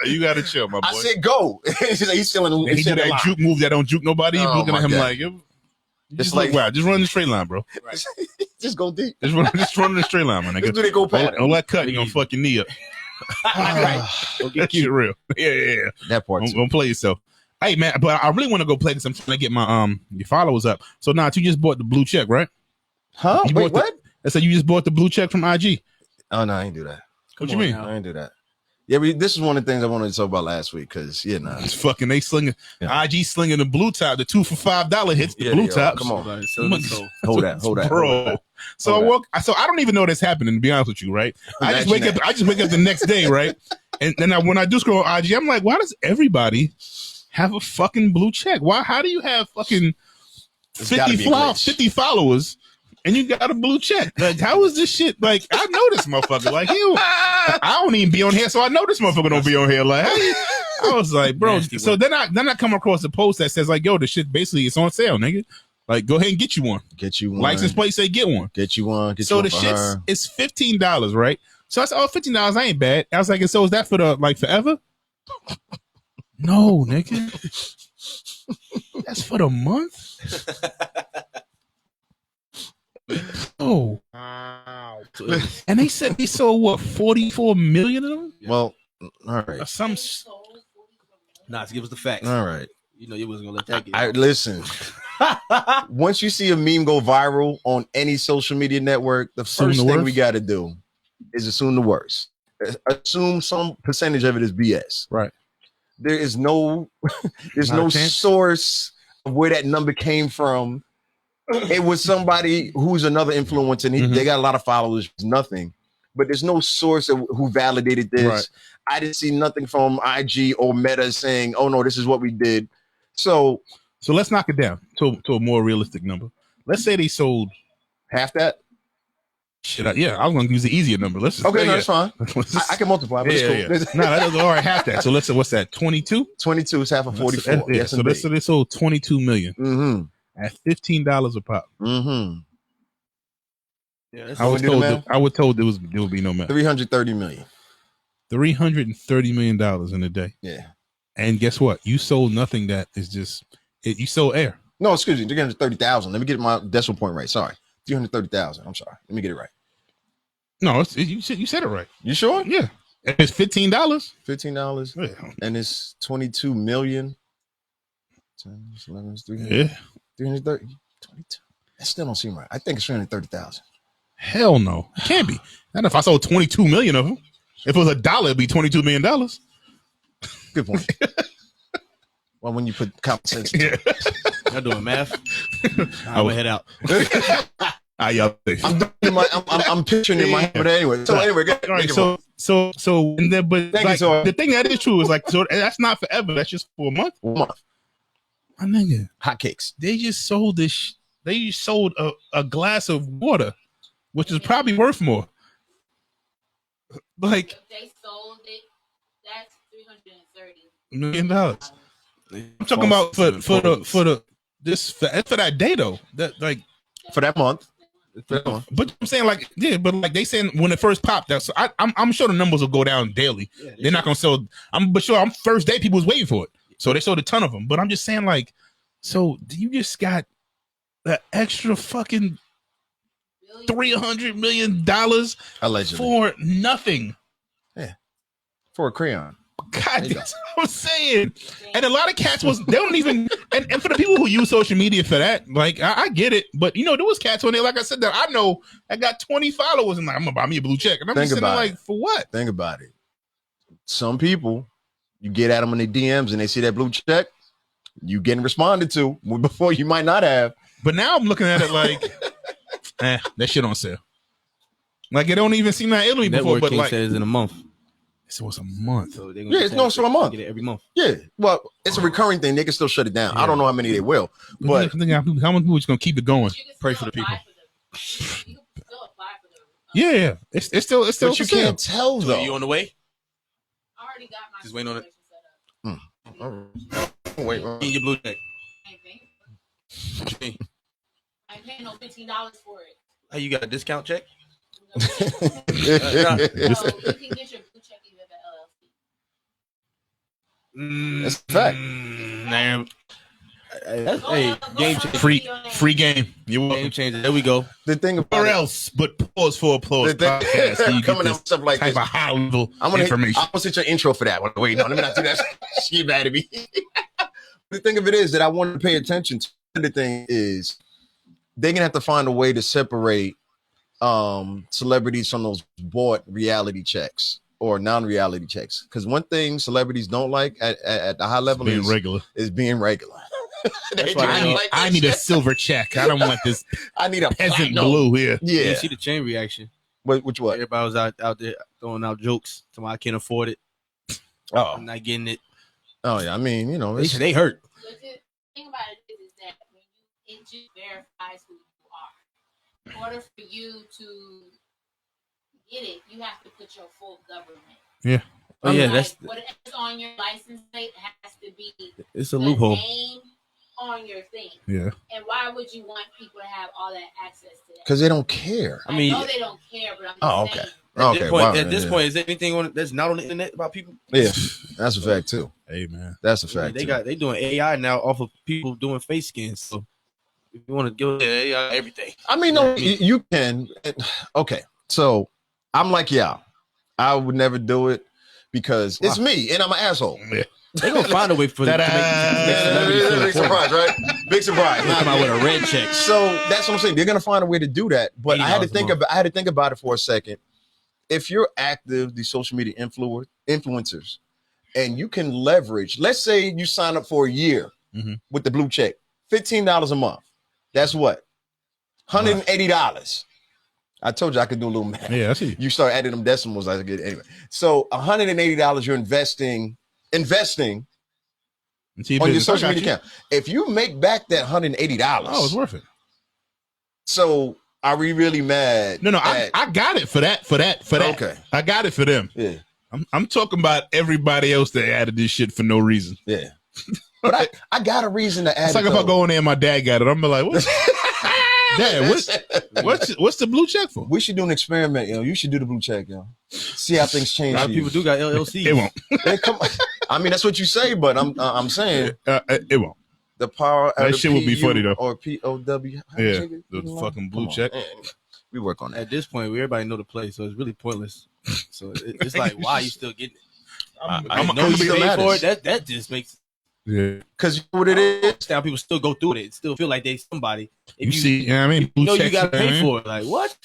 You gotta chill, my boy. I said go. He's feeling. He do that juke move that don't juke nobody. He's looking at him like, just like, wow, just run in the straight line, bro. Right. Just go deep. Just run in the straight line, man. Nigga. Do they go past? Don't let cut. You gonna fuck your knee up. Right. That shit real. Yeah. That part. Don't play yourself. Hey man, but I really want to go play this. I'm trying to get my your followers up. So now you just bought the blue check, right? Huh? Wait, what? I said you just bought the blue check from IG. Oh no, I ain't do that. What you mean? I ain't do that. Yeah, this is one of the things I wanted to talk about last week because it's fucking they slinging IG slinging the blue top, the 2 for $5 hits the blue top. Come on, hold that, bro. So I don't even know this happening. To be honest with you, right? I just wake up the next day, right? And then when I do scroll on IG, I'm like, why does everybody have a fucking blue check? Why? How do you have fucking 50 followers and you got a blue check? Like, how is this shit? Like, I know this motherfucker. Like, I don't even be on here, so I know this motherfucker don't be on here. Like, I was like, bro. So then I come across a post that says like, yo, the shit basically it's on sale, nigga. Like, go ahead and get you one. License plate say get one. Get you one. So the shit is $15, right? So I said, oh, $15 ain't bad. I was like, so is that for the like forever? No, nigga. That's for the month. Oh, wow. And they said they sold what 44 million of them. Well, all right. Nah, to give us the facts. All right. You know you wasn't gonna let that get. Listen. Once you see a meme go viral on any social media network, the first thing we got to do is assume the worst. Assume some percentage of it is BS. Right. There's no source of where that number came from. It was somebody who's another influencer, and they got a lot of followers. Nothing. but there's no source of who validated this. Right. I didn't see nothing from IG or Meta saying, "Oh no, this is what we did." So let's knock it down to a more realistic number. Let's say they sold half that. Shit, I was going to use the easier number. Let's just Okay, say, no, that's fine. Let's I can multiply, but it's cool. No, that's all right. Half that. So let's say what's that? 22. 22 is half of 44. Yes, so let's say they sold 22 million at $15 a pop. Yeah, I was told there would be no math. 330 million. $330 million in a day. Yeah. And guess what? You sold nothing that is just you sold air. No, excuse me, 330,000. Let me get my decimal point right. Sorry. 330,000. I'm sorry. Let me get it right. No, you said it right. You sure? Yeah. It's $15. $15. Yeah. And it's 22 million. 10, 11, 300, yeah. 330. 22. That still don't seem right. I think it's 330,000. Hell no. It can't be. Not if I sold 22 million of them. If it was $1, it'd be $22 million. Good point. Well, when you put common sense. Yeah. Y'all doing math? I will head out. I'm picturing in my head, but anyway. So anyway, and then, but like, the thing that is true is like, so that's not forever. That's just for a month. My nigga, hotcakes. They just sold this. They just sold a glass of water, which is probably worth more. Like if they sold it, that's $330 million. I'm talking about for that day though. That like for that month. But I'm saying like but like they saying when it first popped, that's I'm sure the numbers will go down daily. Yeah, they're not gonna sell. I'm first day people was waiting for it, so they sold a ton of them. But I'm just saying like, so you just got an extra fucking $300 million allegedly for nothing. Yeah, for a crayon. God, that's what I'm saying. And a lot of cats they don't even, and for the people who use social media for that, like, I get it. But, there was cats on there, like I said, that I know I got 20 followers and like, I'm going to buy me a blue check. And I'm just sitting there like, for what? Think about it. Some people, you get at them in the DMs and they see that blue check, you getting responded to before you might not have. But now I'm looking at it like, that shit on sale. Like, it don't even seem like it'll be before, but like. Says in a month. So it's a month. So it's a month. Get it every month. Yeah. Well, it's a recurring thing. They can still shut it down. Yeah. I don't know how many they will. But how many people is going to keep it going? Pray for the people. You can still apply for them. Yeah. It's still. But you can't tell though. Are you on the way? I already got my. Just waiting on it. Wait. In your blue check. I ain't paying no $15 for it. How you got a discount check? So you can get your blue check even at LLC. That's a fact. Damn. Hey, game changer. Free game. You game changer. There we go. The thing about or else, but pause for applause. Podcast. So you coming up stuff like type this. Of high level information. I'm gonna set your intro for that one. Wait, no, let me not do that. She mad at me. The thing of it is that I want to pay attention to. The thing is, they're gonna have to find a way to separate celebrities from those bought reality checks or non-reality checks. Because one thing celebrities don't like at the high level is being regular. That's why I need a silver check. I don't want this. I need a peasant blue here. Yeah. You see the chain reaction. Which what? Everybody was out there throwing out jokes. So I can't afford it. Oh, I'm not getting it. Oh yeah, I mean, they hurt. The thing about it is that when it just verifies who you are. In order for you to get it, you have to put your full government. Yeah. Oh yeah, that's whatever's on your license plate has to be. It's a loophole. Name on your thing. Yeah. And why would you want people to have all that access to that? Because they don't care. I know they don't care, but I'm just saying. At this point, is there anything on that's not on the internet about people? Yeah, that's a fact too. Hey man, that's a fact. They doing AI now off of people doing face scans. So if you want to give AI everything, I mean, no, you can. Okay, so I'm like, I would never do it because it's me and I'm an asshole. Yeah. They're gonna find a way for big surprise, right? Big surprise. Come out with a red check. So that's what I'm saying. They're gonna find a way to do that. But I had to think about it for a second. If you're active, these social media influencers, and you can leverage, let's say you sign up for a year with the blue check, $15 a month. That's what? $180. I told you I could do a little math. Yeah, I see. You start adding them decimals, I get anyway. So $180 you're investing on your social media account. If you make back that $180, oh, it's worth it. So are we really mad? No, I got it for that. Okay. I got it for them. Yeah. I'm talking about everybody else that added this shit for no reason. Yeah. But I got a reason to add it's like if I go in there and my dad got it, I'm like, what? Dad, what's the blue check for? We should do an experiment, yo. You should do the blue check, yo. See how things change. A lot of people do got LLCs. It won't. Hey, come on. I mean, that's what you say, but I'm saying it won't. the power. That shit would be funny though. Or POW. Yeah, the fucking blue check. We work on that. At this point, everybody know the play, so it's really pointless. So it's like, why are you still getting it? I know you paid for it. That just makes. Yeah, because you know what it is. Now people still go through it. Still feel like they somebody. If you see, you know what I mean? You know you got to pay for it. Like what?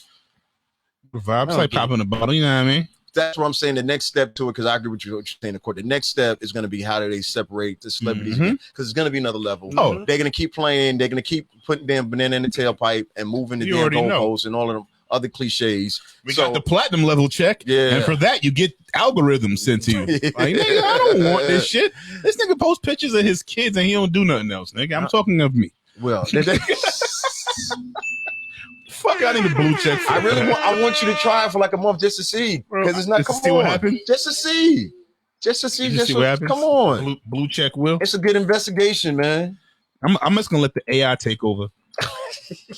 The vibes like popping the bottle. You know what I mean? That's what I'm saying. The next step to it, because I agree with what you're saying. The next step is going to be how do they separate the celebrities? Because it's going to be another level. Oh, they're going to keep playing. They're going to keep putting damn banana in the tailpipe and moving the damn goalposts and all of them other cliches. We got the platinum level check, and for that you get algorithms sent to you. Like, nigga, I don't want this shit. This nigga posts pictures of his kids and he don't do nothing else, nigga. I'm talking of me. Well, fuck, I need a blue check. I want you to try it for like a month just to see, because it's not. Just to see what happens. Just to see. Just to see what happens. Come on, blue check. Will it's a good investigation, man. I'm just gonna let the AI take over.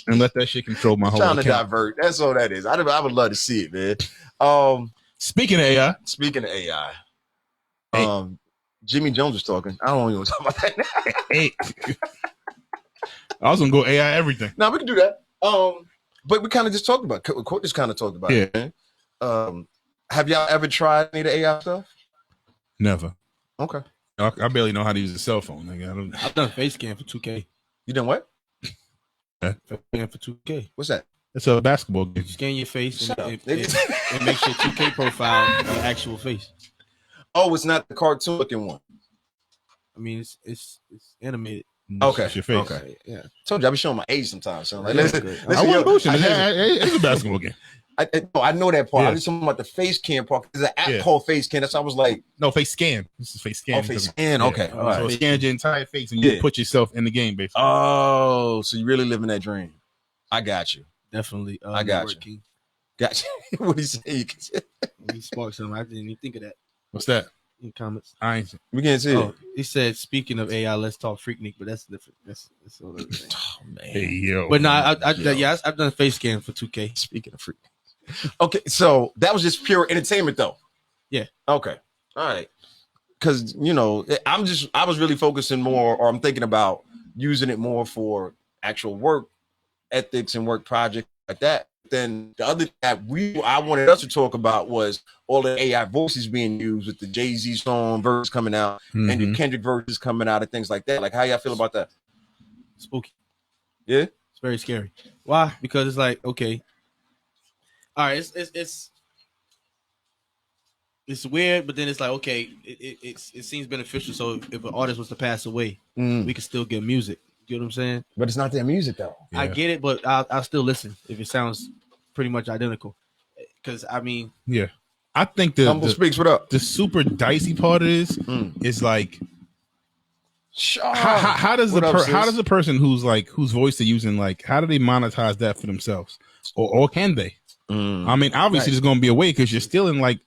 And let that shit control my whole account. Trying to divert. That's all that is. I would love to see it, man. Speaking of AI. Hey. Jimmy Jones was talking. I don't even want to talk about that now. Hey. I was gonna go AI everything. Now we can do that. But we kind of just talked about Cort just kind of talked about it, man. Have y'all ever tried any of the AI stuff? Never. Okay. I barely know how to use a cell phone, nigga. I've done face scan for 2K. You done what? For 2K. What's that? It's a basketball game. You scan your face and it makes your 2K profile your actual face. Oh, it's not the cartoon looking one. I mean, it's animated. Okay. It's your face. Okay. Yeah. Told you I be showing my age sometimes. So like, I wasn't bullshitting. It's a basketball game. I know that part. I was talking about the face cam part. There's an app called Face Cam. That's why I was like, no, face scan. This is face scan. Oh, face scan. Okay. All right. So it scans your entire face and you put yourself in the game, basically. Oh, so you really living that dream? I got you. Definitely. I got you. King. Got you. What he say? He sparked something. I didn't even think of that. What's that? In comments. I ain't. We can't see it. He said, speaking of AI, let's talk Freaknic, but that's different. That's all other thing. Oh man. Hey yo. But no, I've done a face scan for 2K. Speaking of Freaknic. Okay, so that was just pure entertainment though. Yeah. Okay. All right. Because I was really focusing more, or I'm thinking about using it more for actual work ethics and work projects like that. Then the other that I wanted us to talk about was all the AI voices being used with the Jay-Z song verse coming out and the Kendrick verses coming out and things like that. Like, how y'all feel about that? Spooky. Yeah, it's very scary. Why? Because it's like, okay, all right, it's weird, but then it's like, okay, it seems beneficial. So if an artist was to pass away, we could still get music. You know what I'm saying? But it's not their music though. Yeah. I get it, but I'll still listen if it sounds pretty much identical. Because I mean, yeah, I think the speaks. What up? The super dicey part of this is like, how does the person whose voice they're using, like, how do they monetize that for themselves, or can they? I mean, obviously, there's going to be a way, because you're stealing. Like,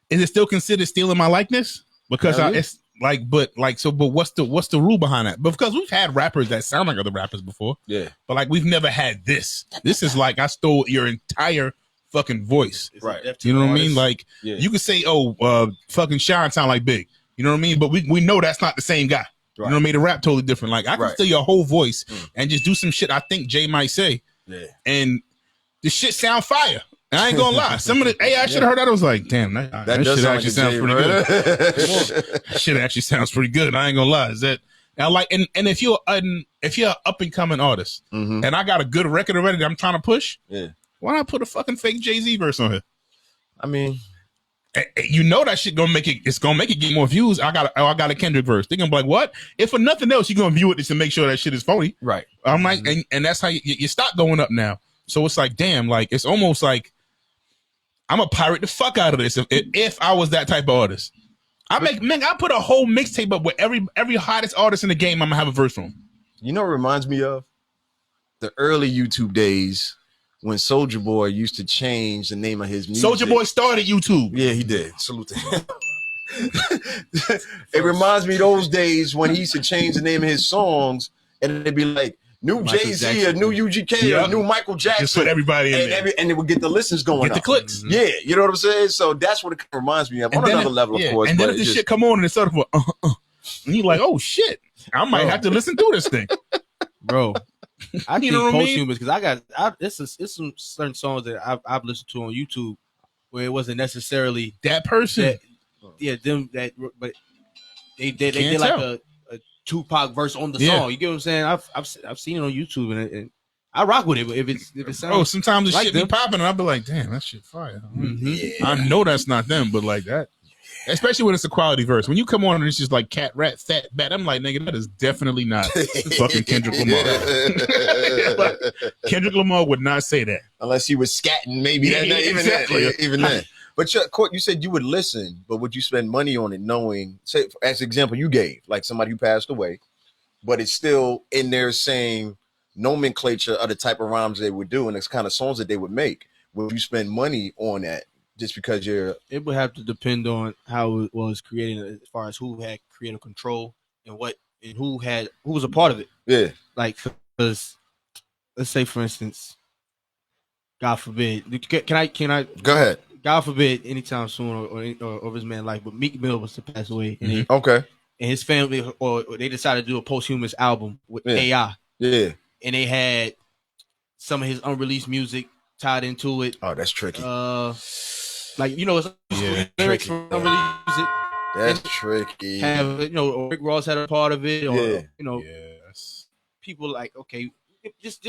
is it still considered stealing my likeness? Because it's like, but what's the rule behind that? Because we've had rappers that sound like other rappers before. Yeah. But like, we've never had this. This is like, I stole your entire fucking voice. Right. You know what I mean? Like, you could say, fucking Sean sound like Big. You know what I mean? But we know that's not the same guy. Right. You know what I mean? The rap totally different. Like, I can steal your whole voice and just do some shit I think Jay might say. Yeah. And the shit sound fire. And I ain't gonna lie. Some of the AI shit I heard, I was like, damn, that shit actually sounds pretty good. That shit actually sounds pretty good. I ain't gonna lie. Is that now, like, and if you're an up and coming artist, and I got a good record already that I'm trying to push, why not put a fucking fake Jay-Z verse on here? I mean, you know that shit gonna make it. It's gonna make it get more views. I got a Kendrick verse. They're gonna be like, what? If for nothing else, you're gonna view it just to make sure that shit is phony, right? I'm like, and that's how your stock going up now. So it's like, damn, like it's almost like I'm a pirate the fuck out of this if I was that type of artist. I put a whole mixtape up with every hottest artist in the game. I'm gonna have a verse from. You know what it reminds me of? The early YouTube days when Soulja Boy used to change the name of his music. Soulja Boy started YouTube. Yeah, he did. Salute to him. It reminds me of those days when he used to change the name of his songs and it'd be like new Jay-Z or new UGK or new Michael Jackson. Just put everybody in there. And it would get the listens going Get up. the clicks. Yeah, you know what I'm saying? So that's what it reminds me of. On another level, of course. And then if this shit come on and it's sort of and you're like, oh shit, I might have to listen through this thing. Bro. I You think know what I mean? posthumous because it's some certain songs that I've listened to on YouTube where it wasn't necessarily that person. But they did like a Tupac verse on the song. You get what I'm saying? I've seen it on YouTube and I rock with it. But if it sounds, oh, sometimes the like shit be popping and I'll be like, damn, that shit fire. Mm-hmm. I know that's not them, but like that. Especially when it's a quality verse. When you come on and it's just like cat, rat, fat, bat, I'm like, nigga, that is definitely not fucking Kendrick Lamar. Kendrick Lamar would not say that. Unless he was scatting, maybe. Even then. But Cort, you said you would listen, but would you spend money on it knowing, say, as an example you gave, like somebody who passed away, but it's still in their same nomenclature of the type of rhymes they would do and it's kind of songs that they would make. Would you spend money on that? Just because it would have to depend on how it was created as far as who had creative control and who was a part of it. Yeah. Like, because let's say, for instance, God forbid, can I go ahead? God forbid, anytime soon or his man life, but Meek Mill was to pass away. And and his family, or they decided to do a posthumous album with AI. Yeah. And they had some of his unreleased music tied into it. Oh, that's tricky. Like, lyrics from unreleased music. That's tricky. Rick Ross had a part of it, or people like, okay, just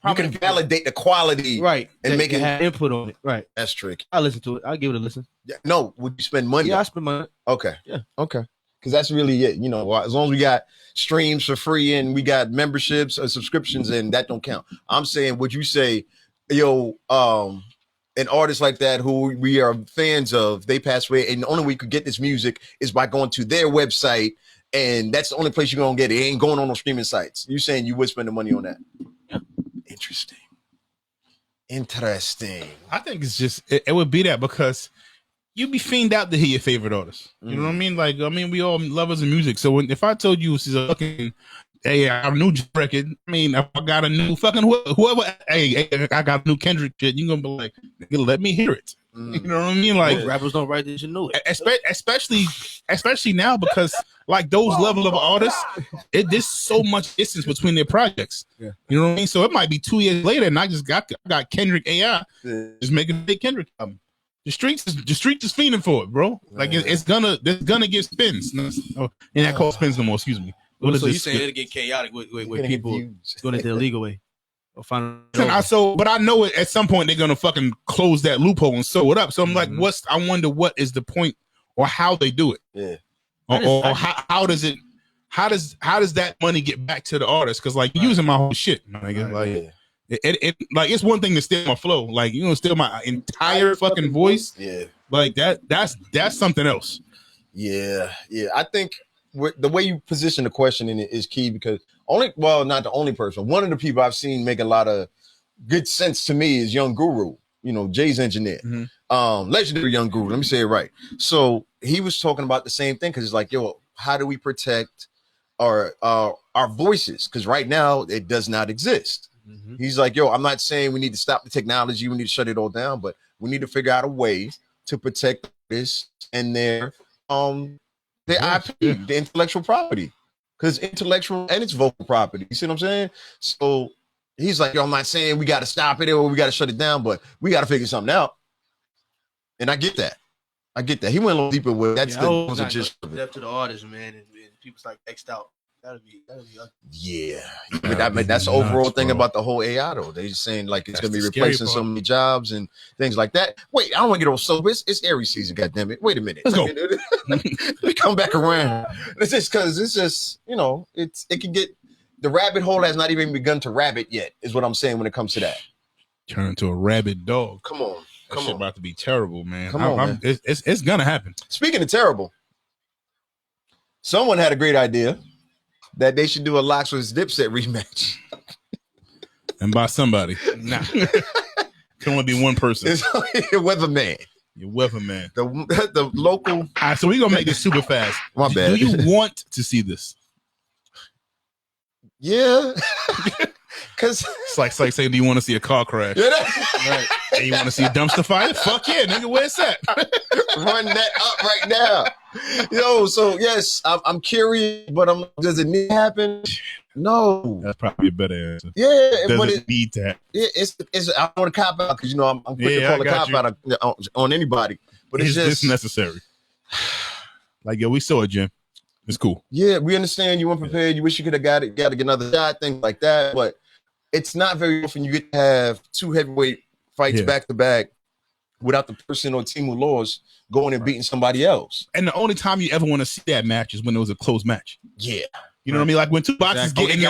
you can validate the quality, right, and make it have input on it, right? That's tricky. I listen to it. I'll give it a listen. Yeah, no, would you spend money? Yeah, I spend money. Okay, yeah, okay, because that's really it. As long as we got streams for free and we got memberships or subscriptions, and that don't count. I'm saying, would you say, an artist like that who we are fans of, they passed away, and the only way you could get this music is by going to their website, and that's the only place you're gonna get it. It ain't going on no streaming sites. You saying you would spend the money on that? Yeah. Interesting. I think it's just it would be that because you'd be fiend out to hear your favorite artist. You know what I mean? Like, we all lovers of music. So if I told you this is a fucking a new record, if I got a new fucking whoever, I got a new Kendrick shit, you're gonna be like, let me hear it. You know what I mean? Like, rappers don't write this, you know it. Especially now, because like those level of artists, there's so much distance between their projects. Yeah. You know what I mean? So it might be 2 years later, and I just got Kendrick AI, just making a big Kendrick album. The streets is fiending for it, bro. Like it's gonna get spins. And that called spins no more. Excuse me. So you saying it'll get chaotic with people doing it the illegal way? But I know it at some point they're gonna fucking close that loophole and sew it up. So I'm like, I wonder what is the point or how they do it? Yeah. Or how does that money get back to the artist? Because like using my whole shit, it's one thing to steal my flow, like steal my entire fucking voice. Yeah. Like that's something else. Yeah. I think the way you position the question in it is key because not the only person. One of the people I've seen make a lot of good sense to me is Young Guru, Jay's engineer. Legendary Young Guru. Let me say it right. So he was talking about the same thing because it's like, how do we protect our voices? Because right now it does not exist. He's like, I'm not saying we need to stop the technology, we need to shut it all down, but we need to figure out a way to protect this and their IP, the intellectual property. Because intellectual and it's vocal property. You see what I'm saying? So he's like, I'm not saying we got to stop it or we got to shut it down, but we got to figure something out. And I get that. He went a little deeper with that's the gist of it. Depth to the artist, man, and people's like X'd out. That'll be yeah. But that's the overall thing about the whole AI though. They just saying like it's gonna be replacing so many jobs and things like that. Wait, I don't want to get all sober. It's Aries season, goddammit. Wait a minute. Let's go. We come back around. It's just because it's just it can get the rabbit hole has not even begun to rabbit yet. Is what I'm saying when it comes to that. Turn into a rabid dog. Come on. That shit about to be terrible, man. Man. It's gonna happen. Speaking of terrible, someone had a great idea that they should do a Locks vs. Dipset rematch. And by somebody. Nah. Can only be one person. It's your weatherman. Your weatherman. The local. All right, so we're gonna make this super fast. My bad. Do you want to see this? Yeah. Cause it's like saying, do you want to see a car crash? Yeah, right. And you want to see a dumpster fire? Fuck yeah, nigga, where's that? Run that up right now. Yo, so yes, I'm curious, but does it need to happen? No. That's probably a better answer. Yeah, does but it need that? It's I don't want to cop out because I'm quick to call a cop out on anybody. But it's just necessary. Like, yo, we saw it, Jim. It's cool. Yeah, we understand you weren't prepared. You wish you could have got to get another shot, things like that. But it's not very often you get to have two heavyweight fights back to back without the person or team who lost going and beating somebody else. And the only time you ever want to see that match is when it was a close match. Yeah. You know what I mean? Like when two boxes getting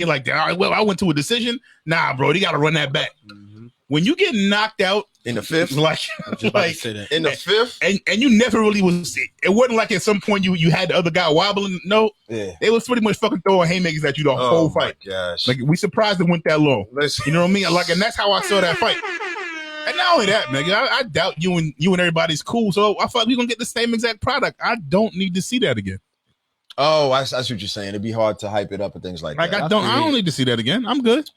like, all right, well, I went to a decision. Nah, bro, they got to run that back. Mm-hmm. When you get knocked out in the fifth, like in the fifth, and you never really was. It wasn't like at some point you had the other guy wobbling. No, they was pretty much fucking throwing haymakers at you the whole fight. Gosh, like we surprised it went that long. You know what I mean? Like, and that's how I saw that fight. And not only that, nigga, I doubt you and everybody's cool. So I thought we gonna get the same exact product. I don't need to see that again. Oh, I see what you're saying. It'd be hard to hype it up and things like that. I don't need to see that again. I'm good.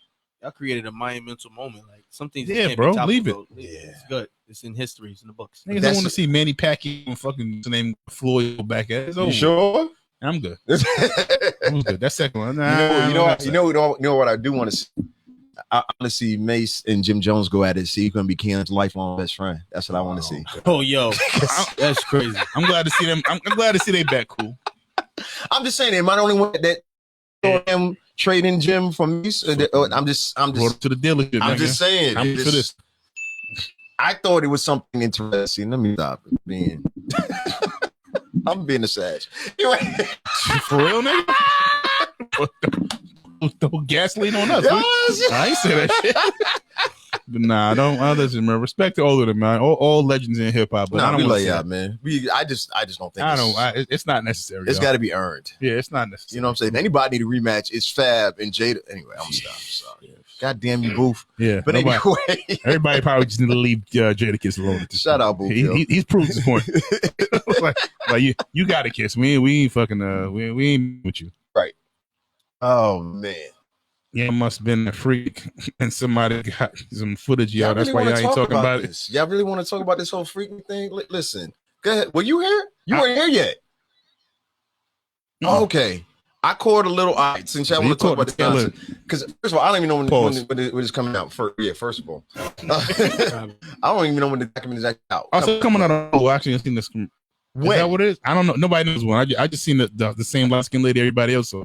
Y'all created a monumental moment. Like something. Yeah, bro. Leave it. Yeah, it's good. It's in history. It's in the books. Niggas don't want to see Manny Pacquiao and fucking name Floyd back at it. You sure? I'm good. I'm good. That second one. You know what I do want to see. I want to see Mace and Jim Jones go at it. See, he's gonna be Keon's lifelong best friend. That's what I want to see. Oh, yo, that's crazy. I'm glad to see them. I'm glad to see they back cool. I'm just saying, am I the only one that him trading Jim from me? I'm just brought to the dealership. I'm just saying. I'm for this. I thought it was something interesting. Let me stop it being. I'm being a sage. For real, nigga. Throw gasoline on us. I ain't say that shit. But nah, listen, man. Respect to all of them, man. All legends in hip hop. But I don't want to man. I just don't think it's not necessary. It's got to be earned. Yeah, it's not necessary. You know what I'm saying? If anybody need a rematch, it's Fab and Jada. Anyway, I'm gonna stop. Sorry. God damn you, Booth. Yeah, but anyway, everybody probably just need to leave Jadakiss alone. Shout out, Booth. He's proved his point. like you got to kiss. We ain't fucking we ain't with you. Right. Oh man. Yeah, must have been a freak, and somebody got some footage, y'all. That's why y'all ain't talking about it. Y'all really want to talk about this whole freaking thing? Listen, go ahead. Were you here? You weren't here yet. Okay. I caught a little. All right, since y'all want to talk about this nonsense, because first of all, I don't even know when it's coming out. First of all, I don't even know when the document is actually out. Also coming out. Oh, actually, I've seen this. When? Is that what it is? I don't know. Nobody knows one. I just seen the same light skin lady everybody else saw.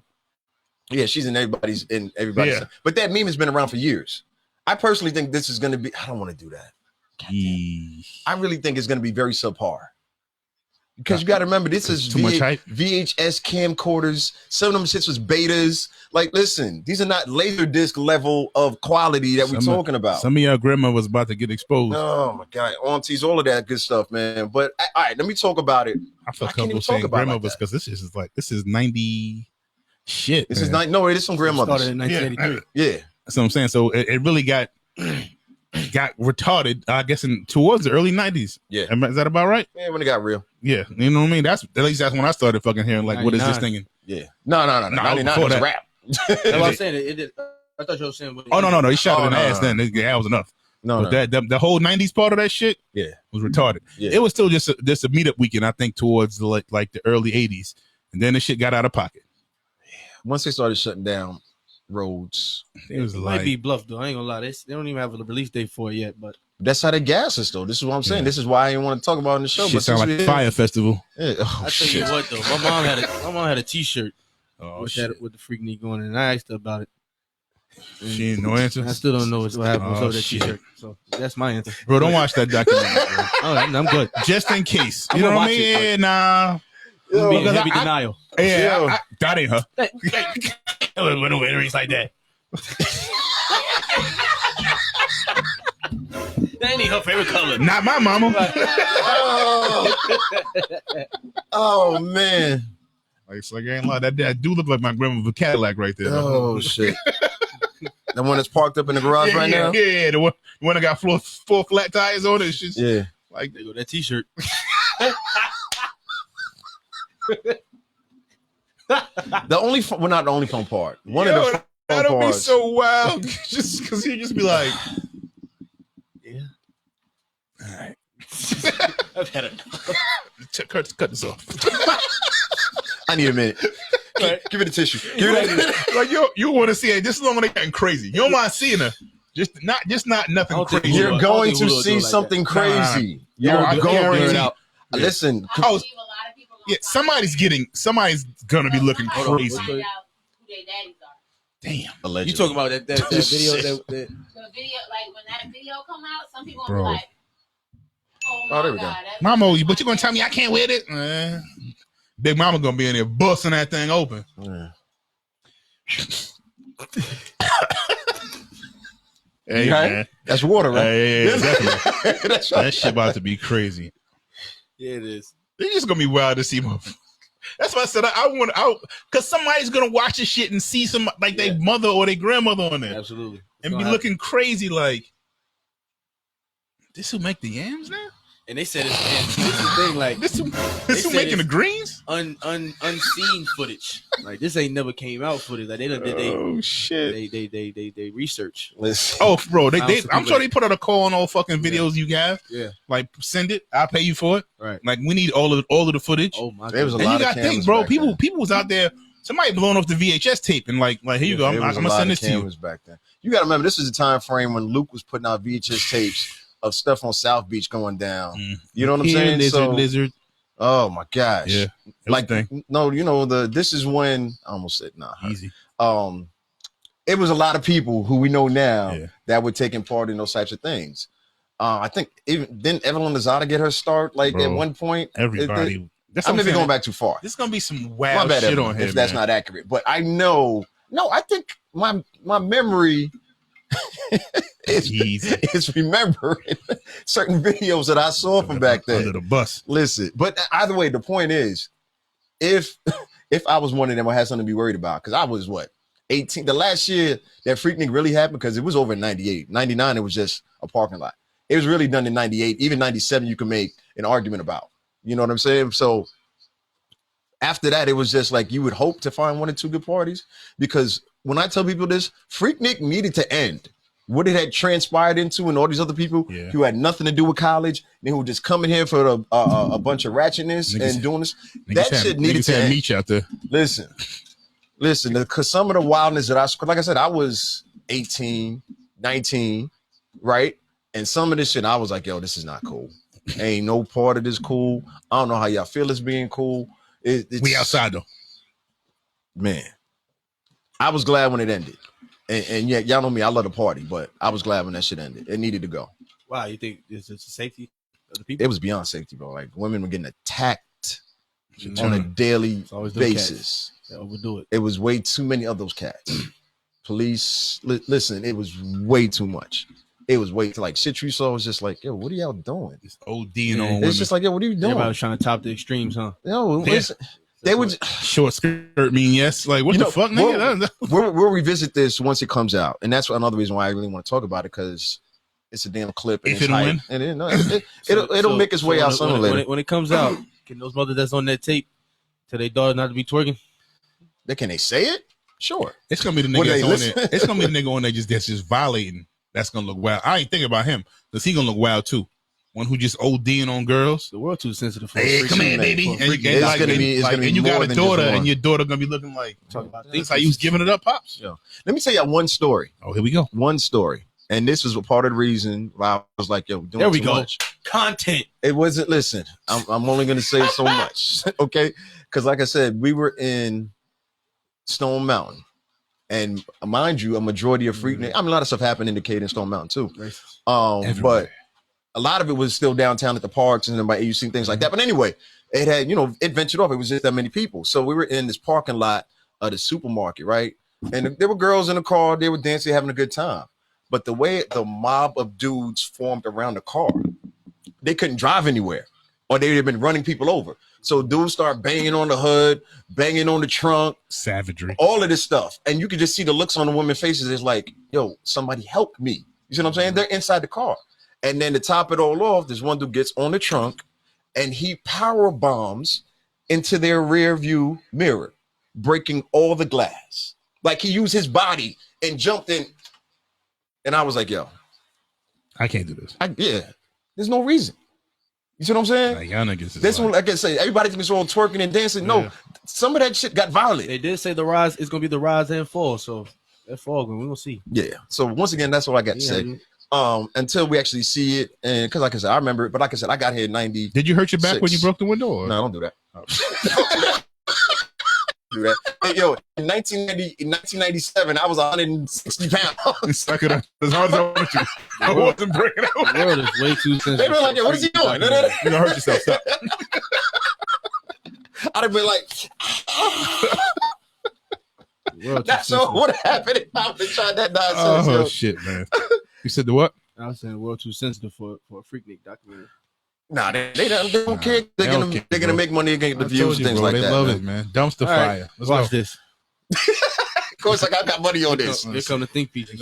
Yeah, she's in everybody's. Yeah. But that meme has been around for years. I personally think this is going to be. I don't want to do that. I really think it's going to be very subpar. Because you got to remember, this is too much hype. VHS camcorders. Some of them shits was betas. Like, listen, these are not Laserdisc level of quality that we're talking about. Some of your grandma was about to get exposed. Oh my god, aunties, all of that good stuff, man. But all right, let me talk about it. I feel comfortable saying grandmothers because this is 90 shit. This is not no, it is some grandmothers. Started in 1983. Yeah, that's what I'm saying. So it really got retarded, I guess, towards the early 90s. Yeah. Is that about right? Yeah, when it got real. Yeah. You know what I mean? That's at least that's when I started fucking hearing, like, 99. What is this thing? Yeah. No. 99 was a rap. That's what I'm saying. It did. I thought you were saying. No. He shot it in the ass then. That was enough. But the whole 90s part of that shit was retarded. Yeah. It was still just a meetup weekend, I think, towards the early 80s. And then the shit got out of pocket. Yeah. Once they started shutting down roads, it might be bluff though. I ain't gonna lie, they don't even have a release date for it yet. But that's how they gas us though. This is what I'm saying. This is why I didn't want to talk about it in the show. Shit but sound like a fire festival. Yeah. I tell you what though, my mom had a T-shirt with the Freaknic on it, and I asked her about it. She ain't no answer. I still don't know what happened with that T-shirt. So that's my answer. Bro, don't watch that documentary. All right, I'm good. Just in case, you know what I mean? Yeah, nah. I'm being heavy denial. Yeah, that ain't her. When Aries like that. That ain't her favorite color. Not my mama. Oh man. It's like I ain't lie. That do look like my grandmother's Cadillac right there. Oh shit. The one that's parked up in the garage right now? Yeah, the one that got four flat tires on it. It's just like there go that t-shirt. The only well, not the only fun part. One of the fun that'll parts. be so wild. Just because he'd just be like, yeah. All right. I've had enough. Cut this off. I need a minute. Right. Give it a tissue. Give it Like you want to see it. This is when they getting crazy. You don't mind seeing her. Just not nothing crazy. You're going to see something crazy. You're going to. Listen. Yeah, somebody's gonna be looking crazy. Find out who their daddies are. Damn. Allegedly. You talking about that video? The video, like when that video come out, some people gonna be like, "Oh my there we go. God, Mama, but you gonna tell me I can't wear it? Big Mama gonna be in there busting that thing open. Yeah. Hey, man. That's water, right? Yeah, definitely. That's right. That shit about to be crazy. Yeah, it is. It's just gonna be wild to see motherfuckers. That's why I said I want out because somebody's gonna watch this shit and see some like their mother or their grandmother on there. Absolutely. And be looking crazy like this who make the yams now? And they said this is the thing, like This who making the greens? Unseen footage. Like this ain't never came out footage. Like Shit. They research. Listen. Oh, bro, I'm sure people they put out a call on all fucking videos you have. Yeah. Like send it, I'll pay you for it. Right. Like we need all of the footage. Oh my There was a God. And lot you of got to think, cameras bro. back People was out there. Somebody blowing off the VHS tape and like here you go. I'm gonna send this to you. Back then. You got to remember, this is a time frame when Luke was putting out VHS tapes of stuff on South Beach going down. You know what I'm saying? Lizard. Oh my gosh. Yeah. Like no, you know this is when I almost said easy. It was a lot of people who we know now that were taking part in those types of things. I think didn't Evelyn Lozada get her start like at one point? Everybody. I'm maybe going back too far. This is gonna be some wild shit Evelyn, on here. If that's not accurate, but I know. No, I think my memory is remembering certain videos that I saw from back then. Under the bus. Listen, but either way, the point is, if I was one of them, I had something to be worried about because I was 18. The last year that Freaknic really happened because it was over in 98, 99. It was just a parking lot. It was really done in 98, even 97. You can make an argument about. You know what I'm saying? So after that, it was just like you would hope to find one or two good parties because when I tell people this, Freaknic needed to end. What it had transpired into and all these other people who had nothing to do with college, they were just coming here for a bunch of ratchetness and doing this. That shit needed to end. Meet you out there. Listen, because some of the wildness that like I said, I was 18, 19, right? And some of this shit, I was like, yo, this is not cool. Ain't no part of this cool. I don't know how y'all feel it's being cool. We outside though. Man, I was glad when it ended. And yeah, y'all know me, I love the party, but I was glad when that shit ended. It needed to go. Wow, you think it's the safety of the people? It was beyond safety, bro. Like women were getting attacked on a daily basis. They overdo it. It was way too many of those cats. Police, listen, it was way too much. It was way too like shit you saw was just like, yo, what are y'all doing? It's ODing on women. It's just like, yo, what are you doing? Everybody was trying to top the extremes, huh? Yo, listen, they would short skirt mean yes. Like what the fuck, nigga? We'll revisit this once it comes out, and that's another reason why I really want to talk about it because it's a damn clip. And if it'll win, and it'll make its way out sooner or later. When it comes out, can those mothers that's on that tape tell their daughter not to be twerking? Can they say it? Sure. It's gonna be the nigga that's on there. It's gonna be the nigga on there that's just violating. That's gonna look wild. I ain't thinking about him because he gonna look wild too. One who just ODing on girls. The world too sensitive for hey, come here, baby. And you got a daughter, and your daughter gonna be looking like. That's how you was giving it up, pops. Yeah. Let me tell you one story. Oh, here we go. One story, and this was a part of the reason why I was like, "Yo, doing there we too go." Much. Content. It wasn't. Listen, I'm only gonna say so much, okay? Because like I said, we were in Stone Mountain. And mind you, a majority of Freaknic, a lot of stuff happened in Decatur and Stone Mountain too. But a lot of it was still downtown at the parks and by AUC things like that. But anyway, it had, it ventured off. It was just that many people. So we were in this parking lot of the supermarket, right? And there were girls in the car. They were dancing, having a good time. But the way the mob of dudes formed around the car, they couldn't drive anywhere, or they'd have been running people over. So dudes start banging on the hood, banging on the trunk, savagery, all of this stuff. And you could just see the looks on the women's faces. It's like, yo, somebody help me. You see what I'm saying? They're inside the car. And then to top it all off, this one dude gets on the trunk and he power bombs into their rear view mirror, breaking all the glass. Like he used his body and jumped in. And I was like, yo, I can't do this. There's no reason. You see what I'm saying? Like, y'all niggas this one, like I say, everybody thinks it's all twerking and dancing. No, some of that shit got violent. They did say the rise is going to be the rise and fall. So that fall, we're going to see. Yeah. So once again, that's all I got to say. Until we actually see it. And because like I said, I remember it. But like I said, I got here in 90. Did you hurt your back when you broke the window? Or? No, don't do that. Do that. Hey, yo, in 1997, I was 160 pounds. I could have, as hard as I wanted to. I wasn't breaking out. The world is way too sensitive. They were like, yo, what is he doing? You're going to hurt yourself. Stop. I'd have been like, that's all what happened if I would have tried that nonsense. Oh, shit, man. You said the what? I was saying the world too sensitive for a Freaknic documentary. Nah, they don't care. They're gonna make money against the views, things like that. They love it, man. Dumpster fire. Let's watch this. Of course, I got money on this. Here come the think features.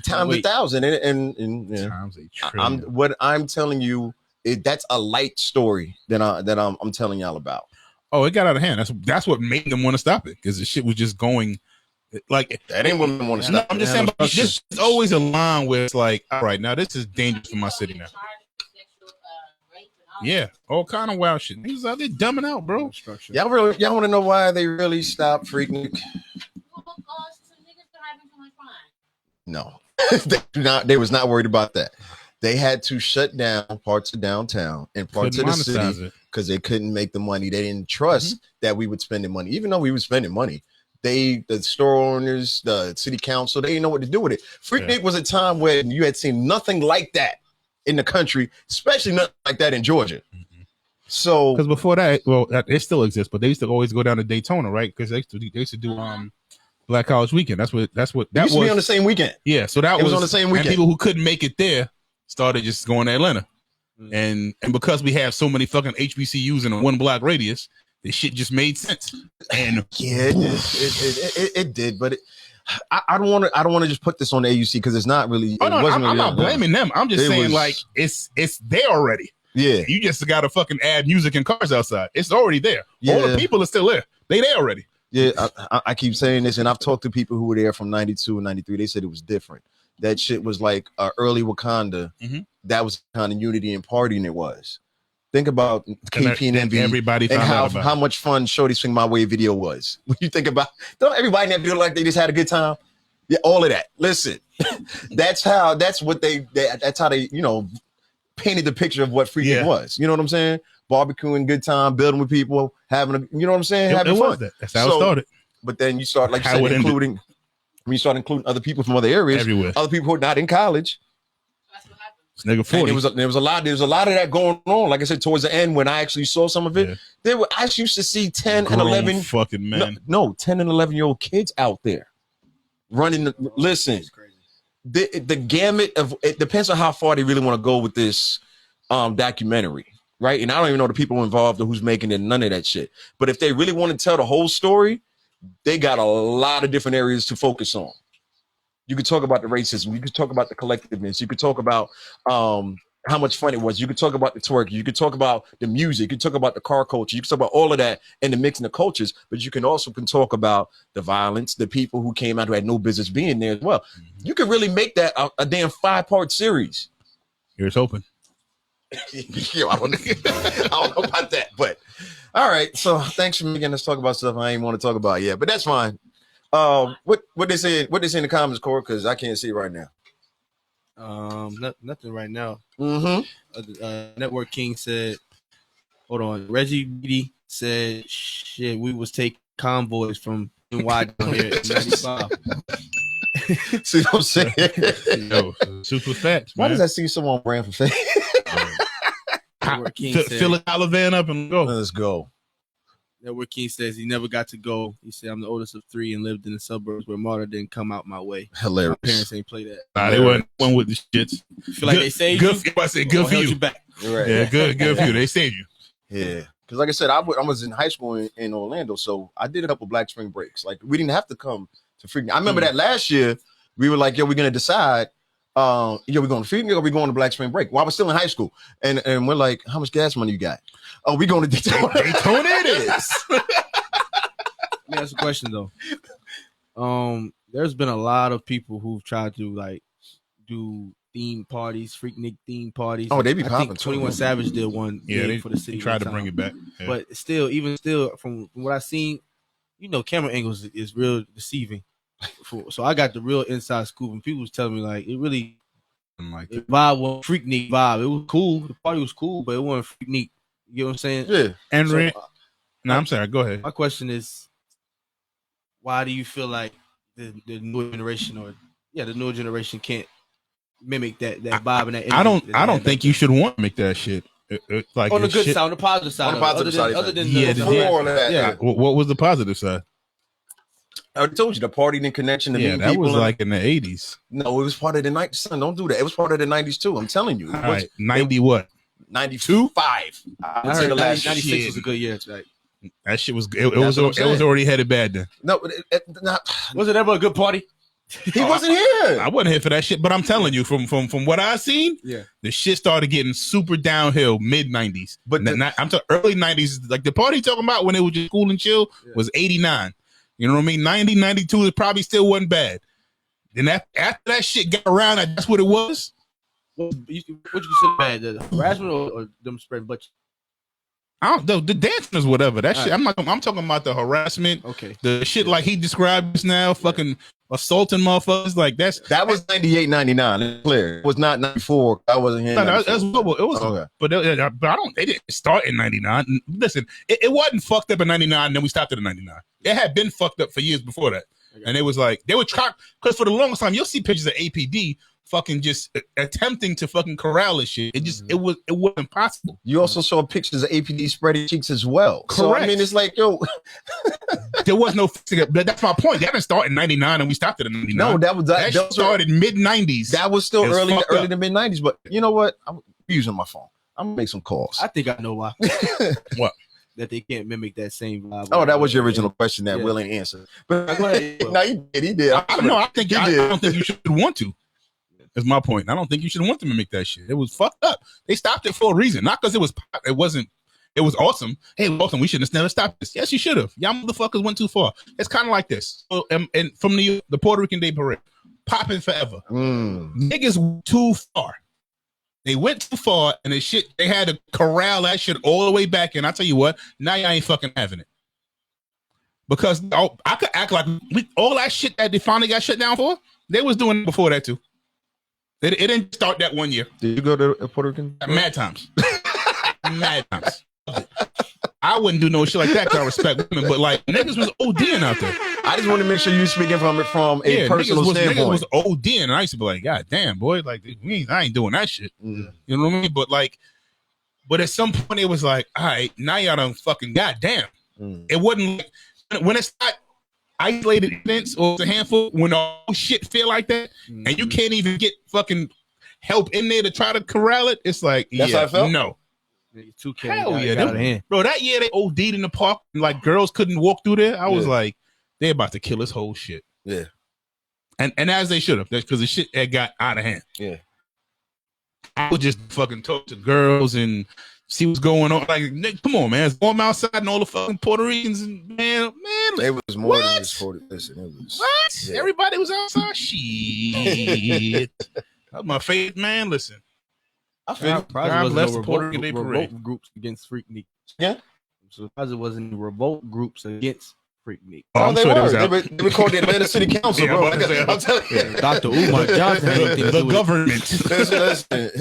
Times 1,000, and times a trillion. What I'm telling you, that's a light story that I'm telling y'all about. Oh, it got out of hand. That's what made them want to stop it, because the shit was just going. Like that ain't what we want to stop. No, I'm just saying, but this is always a line where it's like, all right, now this is dangerous for my city now. Yeah, all kind of wild shit. Niggas out there dumbing out, bro. Y'all want to know why they really stopped Freaknic? No, they was not worried about that. They had to shut down parts of downtown and parts of the city because they couldn't make the money. They didn't trust that we would spend the money, even though we were spending money. The store owners, the city council, they didn't know what to do with it. Freaknic was a time when you had seen nothing like that in the country, especially nothing like that in Georgia. So, because before that, well, it still exists, but they used to always go down to Daytona, right? Because they used to do Black College Weekend. That used to be on the same weekend. Yeah, so that was on the same weekend. And people who couldn't make it there started just going to Atlanta, and because we have so many fucking HBCUs in a 1 block radius, this shit just made sense. And it did, but I don't want to just put this on the AUC because it's not really. Oh no, I'm not blaming them. I'm just saying like it's there already. Yeah, you just got to fucking add music and cars outside. It's already there. Yeah. All the people are still there. They there already. Yeah, I keep saying this, and I've talked to people who were there from 92 and 93. They said it was different. That shit was like early Wakanda. That was the kind of unity and partying it was. Think about KP and Envy, everybody and how much fun Shorty Swing My Way video was. When you think about, don't everybody never feel like they just had a good time? Yeah, all of that. Listen, that's how they painted the picture of what Freaknic was. You know what I'm saying? Barbecuing, good time, building with people, having you know what I'm saying? Having fun. That's how it started. But then you start, like you said, including other people from other areas, everywhere, other people who are not in college. Nigga 40. There was a lot of that going on. Like I said, towards the end, when I actually saw some of it, I used to see 10 and 11 fucking men. No, 10 and 11-year-old kids out there running. Listen, the gamut of it depends on how far they really want to go with this documentary, right? And I don't even know the people involved or who's making it, none of that shit. But if they really want to tell the whole story, they got a lot of different areas to focus on. You could talk about the racism. You could talk about the collectiveness. You could talk about how much fun it was. You could talk about the twerk. You could talk about the music. You could talk about the car culture. You could talk about all of that and the mixing of cultures. But you can also talk about the violence, the people who came out who had no business being there as well. You could really make that a damn 5-part series. Here's hoping. Yo, I don't know about that, but all right. So thanks for making us talk about stuff I ain't want to talk about yet, but that's fine. What they say in the comments, Cort, because I can't see it right now. Nothing right now. Network King said, hold on. Reggie Beatty said, shit, we was taking convoys from NY down here in 95. See what I'm saying? Yo, super facts. Why does I see someone brand for fame? Network King said, fill a dollar van up and go. Let's go. Edward King says he never got to go. He said, I'm the oldest of 3 and lived in the suburbs where Marta didn't come out my way. Hilarious. My parents ain't play that. Nah, they weren't one with the shits. Feel like they saved you? I said good for you. Back. Right. Yeah, good for you. They saved you. Yeah. Because like I said, I was in high school in Orlando, so I did a couple Black Spring breaks. Like, we didn't have to come to Freaknic. I remember that last year, we were like, yo, we're going to decide, we're going to Freaknic or we're going to Black Spring break. Well, I was still in high school. And we're like, how much gas money you got? Oh, we going to Daytona. Daytona it is. Let me ask a question, though. There's been a lot of people who've tried to, like, do theme parties, Freaknic theme parties. Oh, they be I popping think too. 21 Savage did one for the city. Tried to bring it back. Yeah. But still, from what I've seen, camera angles is real deceiving. So I got the real inside scoop, and people was telling me, like, it really, the vibe was Freaknic vibe. It was cool. The party was cool, but it wasn't Freaknic. You know what I'm saying? Yeah. And I'm sorry. Go ahead. My question is, why do you feel like the newer generation the newer generation can't mimic that vibe and that energy? I don't think you should want to make that shit. Like on the good side, on the positive side. Other than what was the positive side? I told you the party and connection. That was like in the 80s. No, it was part of the 90s. Son, don't do that. It was part of the 90s too. I'm telling you. All right, 90 what? 92? 5. I heard 96 was a good year. Right? That shit was. It was already headed bad then. No, was it ever a good party? He wasn't here. I wasn't here for that shit. But I'm telling you, from what I seen, the shit started getting super downhill mid 90s. But I'm talking early 90s. Like the party talking about when it was just cool and chill was 89. You know what I mean? 90, 92 it probably still wasn't bad. Then after that shit got around, that's what it was. What you consider bad? The harassment or them spreading butt? I don't know. The dancing is whatever. That shit. Right. I'm talking about the harassment. Okay. The shit like he described just now, fucking assaulting motherfuckers. Like that was 98, 99. It's clear. It was not 94. I wasn't here. No, that's what it was. Okay. But I don't. They didn't start in 99. Listen, it wasn't fucked up in 99. And then we stopped at 99. It had been fucked up for years before that. Okay. And it was like they were trying because for the longest time you'll see pictures of APD fucking just attempting to fucking corral this shit. It just it wasn't possible. You also saw pictures of APD spreading cheeks as well. Correct. So I mean, it's like yo, there was no fixing it. But that's my point. That didn't start in 99 and we stopped at 99. No, that started mid 90s. That was still early to mid 90s. But you know what? I'm using my phone. I'm gonna make some calls. I think I know why. What? That they can't mimic that same vibe. Oh, that was your original question that Will ain't answer. But no, he did. I don't think you should want to. That's my point. I don't think you should want to mimic that shit. It was fucked up. They stopped it for a reason, not because it was awesome. Hey, awesome. We shouldn't have never stopped this. Yes, you should have. Y'all motherfuckers went too far. It's kind of like this. So, and from the Puerto Rican Day Parade, popping forever. Niggas went too far. They went too far, and they had to corral that shit all the way back. And I tell you what, now y'all ain't fucking having it. Because I could act like all that shit that they finally got shut down for, they was doing it before that too. It didn't start that one year. Did you go to Puerto Rican? Mad times. Mad times. I wouldn't do no shit like that because I respect women, but like niggas was ODing out there. I just want to make sure you speaking from a personal standpoint. Niggas was ODing, and I used to be like, God damn, boy, like I ain't doing that shit. You know what I mean? But at some point it was like, all right, now y'all done fucking goddamn. It wasn't like when it's not isolated events or it's a handful, when all shit feel like that, and you can't even get fucking help in there to try to corral it. It's like, that's how I felt? No. Hell yeah, bro! That year they OD'd in the park, and like girls couldn't walk through there. I was like, they're about to kill this whole shit. Yeah, and as they should have, because the shit had got out of hand. Yeah, I would just fucking talk to girls and see what's going on. Like, come on, man, go outside and all the fucking Puerto Ricans and man, it was more than just Puerto. Listen, it was what? Yeah. Everybody was outside. Shit, that was my favorite, man. Listen. I feel probably wasn't no revolt groups against Freaknic. Yeah, so probably wasn't revolt groups against Freaknic. Oh, they were. They were called the Atlanta City Council, bro. I'm telling you, Dr. Umar Johnson, the government.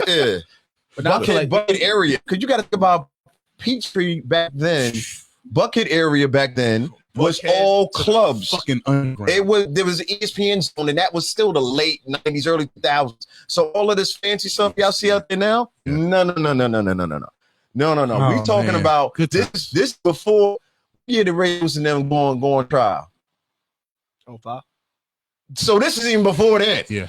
Yeah, but Bucket area, because you got to think about Peachtree back then. Bucket area back then was all clubs. Fucking underground. There was an ESPN zone, and that was still the late 90s, early 2000s. So all of this fancy stuff y'all see out there now, no. Oh, We talking about this before Yeah, the Raiders and them going trial. Oh, 5. So this is even before that. Yeah.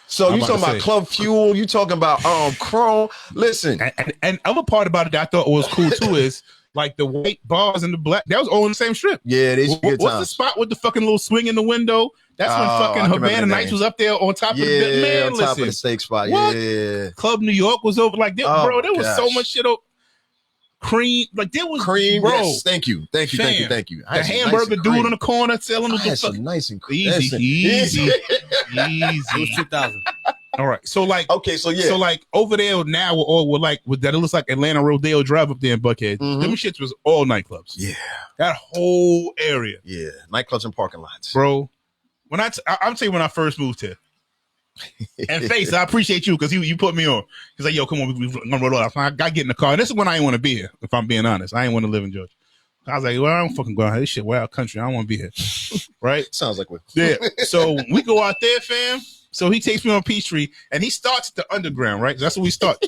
So you talking about Club Fuel? You talking about Chrome? Listen, and other part about it that I thought was cool too is like the white bars and the black. That was all in the same strip. Yeah, they used to What's the spot with the fucking little swing in the window? That's when fucking Havana Nights was up there on top of the man. On top of the steak spot. What? Yeah. Club New York was over like that, bro. There was so much shit over. Cream, like there was cream, bro. Yes, thank you. The hamburger dude on the corner selling the fuck nice and easy. It was 2000. All right, so like okay, so like over there now we're like with that. It looks like Atlanta Rodeo Drive up there in Buckhead. Mm-hmm. Them shits was all nightclubs. Yeah, that whole area. Yeah, nightclubs and parking lots, bro. When I'm telling you when I first moved here. And Face, I appreciate you because you put me on. He's like, yo, come on, we're gonna roll out. I got get in the car. And this is when I ain't want to be here, if I'm being honest. I ain't want to live in Georgia. I was like, well, I don't fucking go out here. This shit wild country. I don't want to be here. Right? Sounds like what. Yeah. So we go out there, fam. So he takes me on Peachtree and he starts at the underground, right? That's where we start.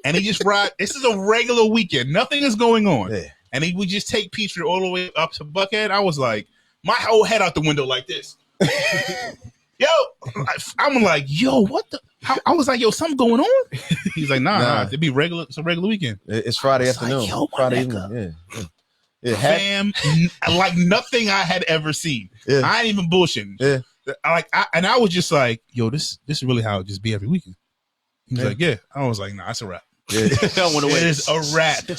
And he just ride. This is a regular weekend. Nothing is going on. Yeah. And he would just take Peachtree all the way up to Buckhead. I was like, my whole head out the window like this. Yo, I'm like, yo, what the? I was like, yo, something going on? He's like, nah. It'd be regular. It's a regular weekend. It's Friday afternoon. Like, yo, Friday evening. Yeah. Fam, like nothing I had ever seen. Yeah. I ain't even bullshitting. Yeah. I was just like, yo, this is really how it just be every weekend. He was like, yeah. I was like, nah, it's a wrap. Yeah. It is a wrap.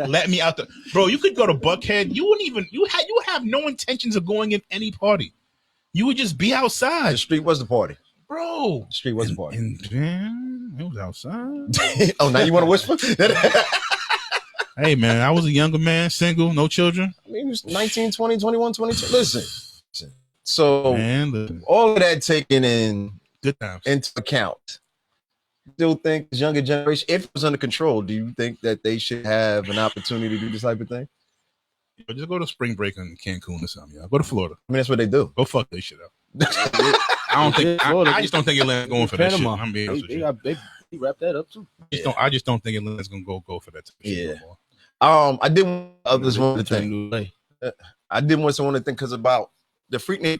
Let me out bro. You could go to Buckhead. You wouldn't even. You have no intentions of going in any party. You would just be outside. The street was the party. Bro. The street was the party. And it was outside. Oh, now you want to whisper? Hey, man, I was a younger man, single, no children. I mean, it was 19, 20, 21, 22. Listen. So, all of that taken into account, still think this younger generation, if it was under control, do you think that they should have an opportunity to do this type of thing? Just go to spring break in Cancun or something, y'all. Go to Florida. I mean, that's what they do. Go fuck this shit up. I just don't think Atlanta's going for that shit. I'm being honest with you. They wrap that up too. I just don't think Atlanta's gonna go for that type of shit no more. I didn't want to think. I didn't want someone to think because about the Freaknic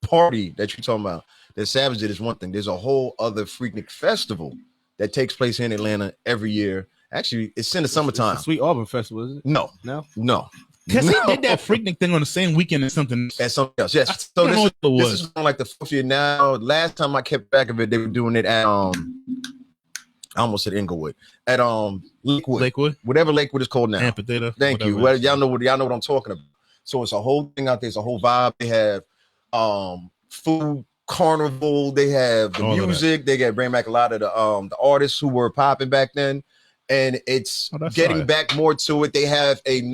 party that you're talking about. That Savage did is one thing. There's a whole other Freaknic festival that takes place in Atlanta every year. Actually, it's in the summertime. It's the Sweet Auburn Festival, is it? No. Because they did that Freaknic thing on the same weekend as something else. Yes. So this is like the fourth year now. Last time I kept track of it, they were doing it at I almost said Inglewood. At Lakewood. Whatever Lakewood is called now. Amphitheater. Thank you. Well, y'all know what I'm talking about. So it's a whole thing out there. It's a whole vibe. They have food carnival. They have the music. They bring back a lot of the artists who were popping back then. And it's getting back more to it. They have a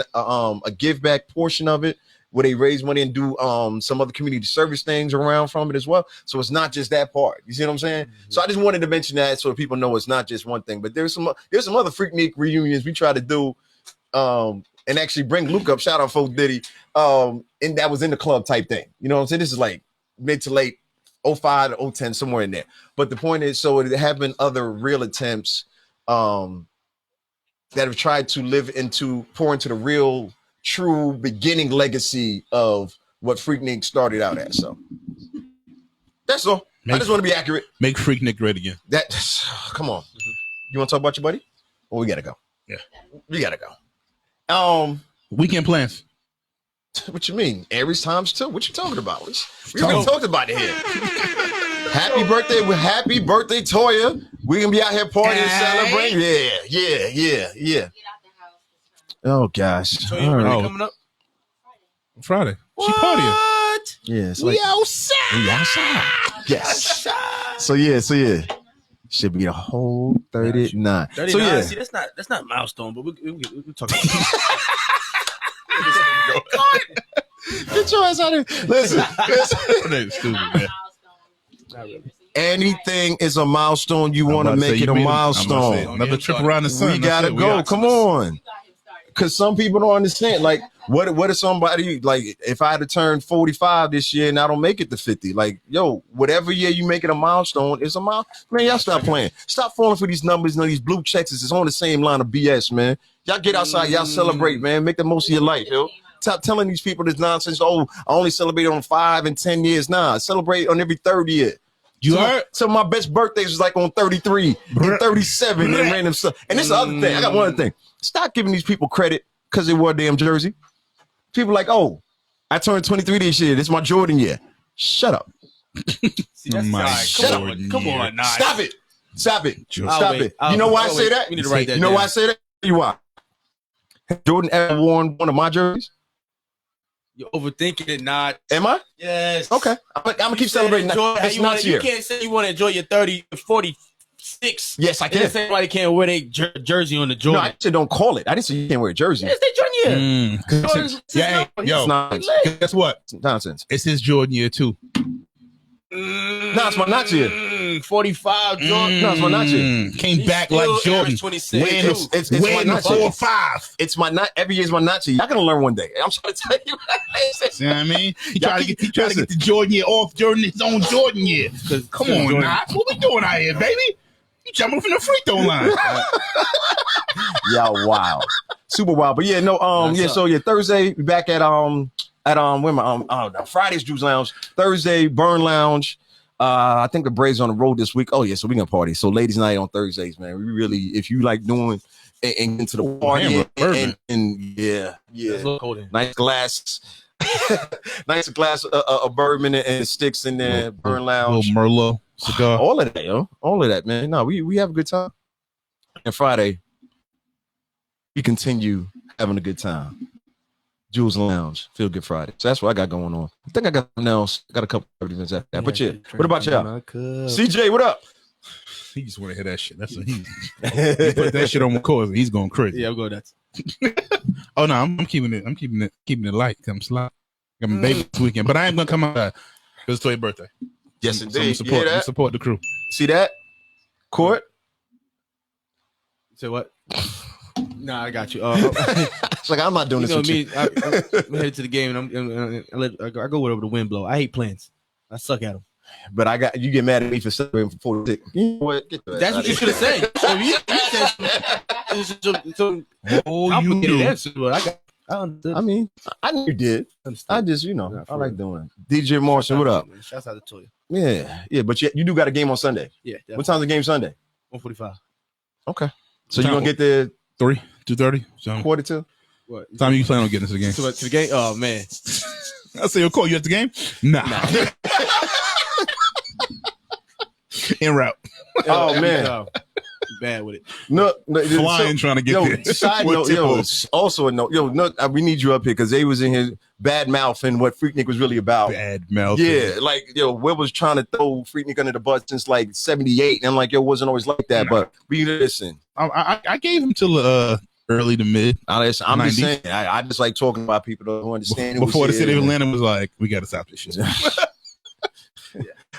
give back portion of it where they raise money and do some other community service things around from it as well. So it's not just that part. You see what I'm saying? Mm-hmm. So I just wanted to mention that so people know it's not just one thing. But there's some other Freaknic reunions we try to do and actually bring Luke up. Shout out Folk Diddy. And that was in the club type thing. You know what I'm saying? This is like mid to late 05 to 010, somewhere in there. But the point is, so there have been other real attempts that have tried to pour into the real, true beginning legacy of what Freaknic started out as. So that's all. I just want to be accurate. Make Freaknic great again. Come on. You want to talk about your buddy? Well, we gotta go. Yeah, we gotta go. Weekend plans. What you mean? Aries times 2? What you talking about? We already talked about it here. Happy birthday, Toya. We gonna be out here partying, celebrating. Yeah. Oh gosh. So you coming up? Friday. She partying. Yeah. We outside. Yes. So yeah. Should be a whole 39. 39. So yeah. See, that's not milestone, but we talk about Get your ass out of here. Listen. Stupid, man. Anything is a milestone. You want to make it a milestone. Another trip around the sun. We gotta go. Come on. Because some people don't understand. Like, what if somebody, like, if I had to turn 45 this year and I don't make it to 50, like, yo, whatever year you make it a milestone is a milestone. Man, y'all stop playing. Stop falling for these numbers and these blue checks. It's on the same line of BS, man. Y'all get outside. Y'all celebrate, man. Make the most of your life, yo. Stop telling these people this nonsense. Oh, I only celebrate on 5 and 10 years. Nah, I celebrate on every third year. You heard? Some of my best birthdays was like on 33 and 37 and random stuff. And this is the other thing. I got one other thing. Stop giving these people credit because they wore a damn jersey. People like, oh, I turned 23 this year. This is my Jordan year. Shut up. See, that's come on, nah. Stop it. Stop it. Wait. You know why I say that? We need to write that You know down. why I say that? You why? Has Jordan ever worn one of my jerseys? You're overthinking it, not. Am I? Yes. Okay. I'm gonna keep celebrating. It's not You here. can't say you want to enjoy your 30, 46. Yes, I And then can. say somebody can't wear their jersey on the No, Jordan. I said don't call it. I didn't say you can't wear a jersey. It's their Jordan year. Yeah, hey, yo, It's nonsense. guess what? It's nonsense. It's his Jordan year too. No, it's my not year. 45 Jordan. No, it's my not year. Came He's back still like Aries Jordan. 26. Wearing It's my the not year. 4-5. It's my not. Every year's my not year. Y'all gonna learn one day. I'm trying to tell you. See what I mean? He Y'all tried to get the Jordan year off his own Jordan year. Come on, Jordan. Knox. What we doing out here, baby? You jumping from the free throw line. Y'all wild, super wild. But yeah, no, So Thursday we back at where am I? Friday's Juice Lounge. Thursday Burn Lounge. I think the Braves on the road this week. Oh yeah, so we gonna party. So ladies' night on Thursdays, man. We really, if you like doing and into the party and yeah, nice glass, nice glass of bourbon and sticks in there. Burn Lounge, Little Merlot cigar. all of that, yo, all of that, man. No, we have a good time. And Friday, we continue having a good time. Jules Lounge, Feel Good Friday. So that's what I got going on. I think I got something else. Got a couple of events after that. But yeah, what about y'all? CJ, what up? He just want to hear that shit. That's what he put that shit on record. He's going crazy. Yeah, I'm going nuts. Oh no, I'm keeping it light. I'm slow. Got my baby this weekend, but I ain't gonna come out because it's Toy's birthday. Yes, So indeed. I'm support the crew. See that? Cort? Say what? Nah, I got you. It's like I'm not doing You this know with me. you. I'm headed to the game, and I go wherever the wind blow. I hate plans. I suck at them. But I got you get mad at me for celebrating for 46. You know what? Get your That's ass what you out should of have here. said. So you said some Oh, you complicated knew. answer, but I understood. I mean, I knew you did. I just, Yeah, I for like real. doing it. DJ Morrison, what up? Shouts out to Toya. Yeah, but you do got a game on Sunday. Yeah, What time's the game Sunday? 145. Okay. So you're going to get there 2:30. So quarter to? What? time you plan on getting to the game? To the game? Oh man. I say, call you at the game? Nah. En route. Oh, man. Bad with it. No, Flying trying to get there. Side With note, tippos. also a note, we need you up here because they was in here bad mouthing what Freaknic was really about. Bad mouth. Yeah, like Will was trying to throw Freaknick under the bus since like '78, and I'm like, it wasn't always like that. But we listen. I gave him till early to mid. I'm just 90s. saying. I just like talking about people who understand. Before the city of Atlanta was like, we got to stop this shit.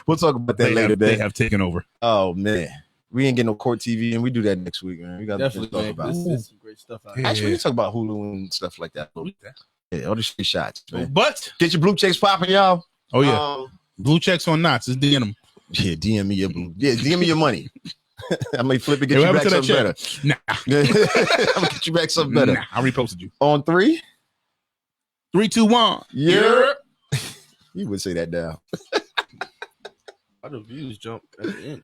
We'll talk about that later. They have taken over. Oh man, we ain't getting no Court TV, and we do that next week, man. We got to Definitely, talk man. about. There's some great stuff out here. Actually, we can talk about Hulu and stuff like that. Yeah, all the shit shots, man. But Get your blue checks popping, y'all. oh yeah, blue checks on knots. It's DM them. Yeah, DM me your blue. Yeah, DM me your money. I may flip it, get Hey, you what back happened to something that better. Nah, I'm gonna get you back something better. nah. I reposted you. On 3? 3, 2, 1. Yeah. You would say that down. Why the views jump at the end?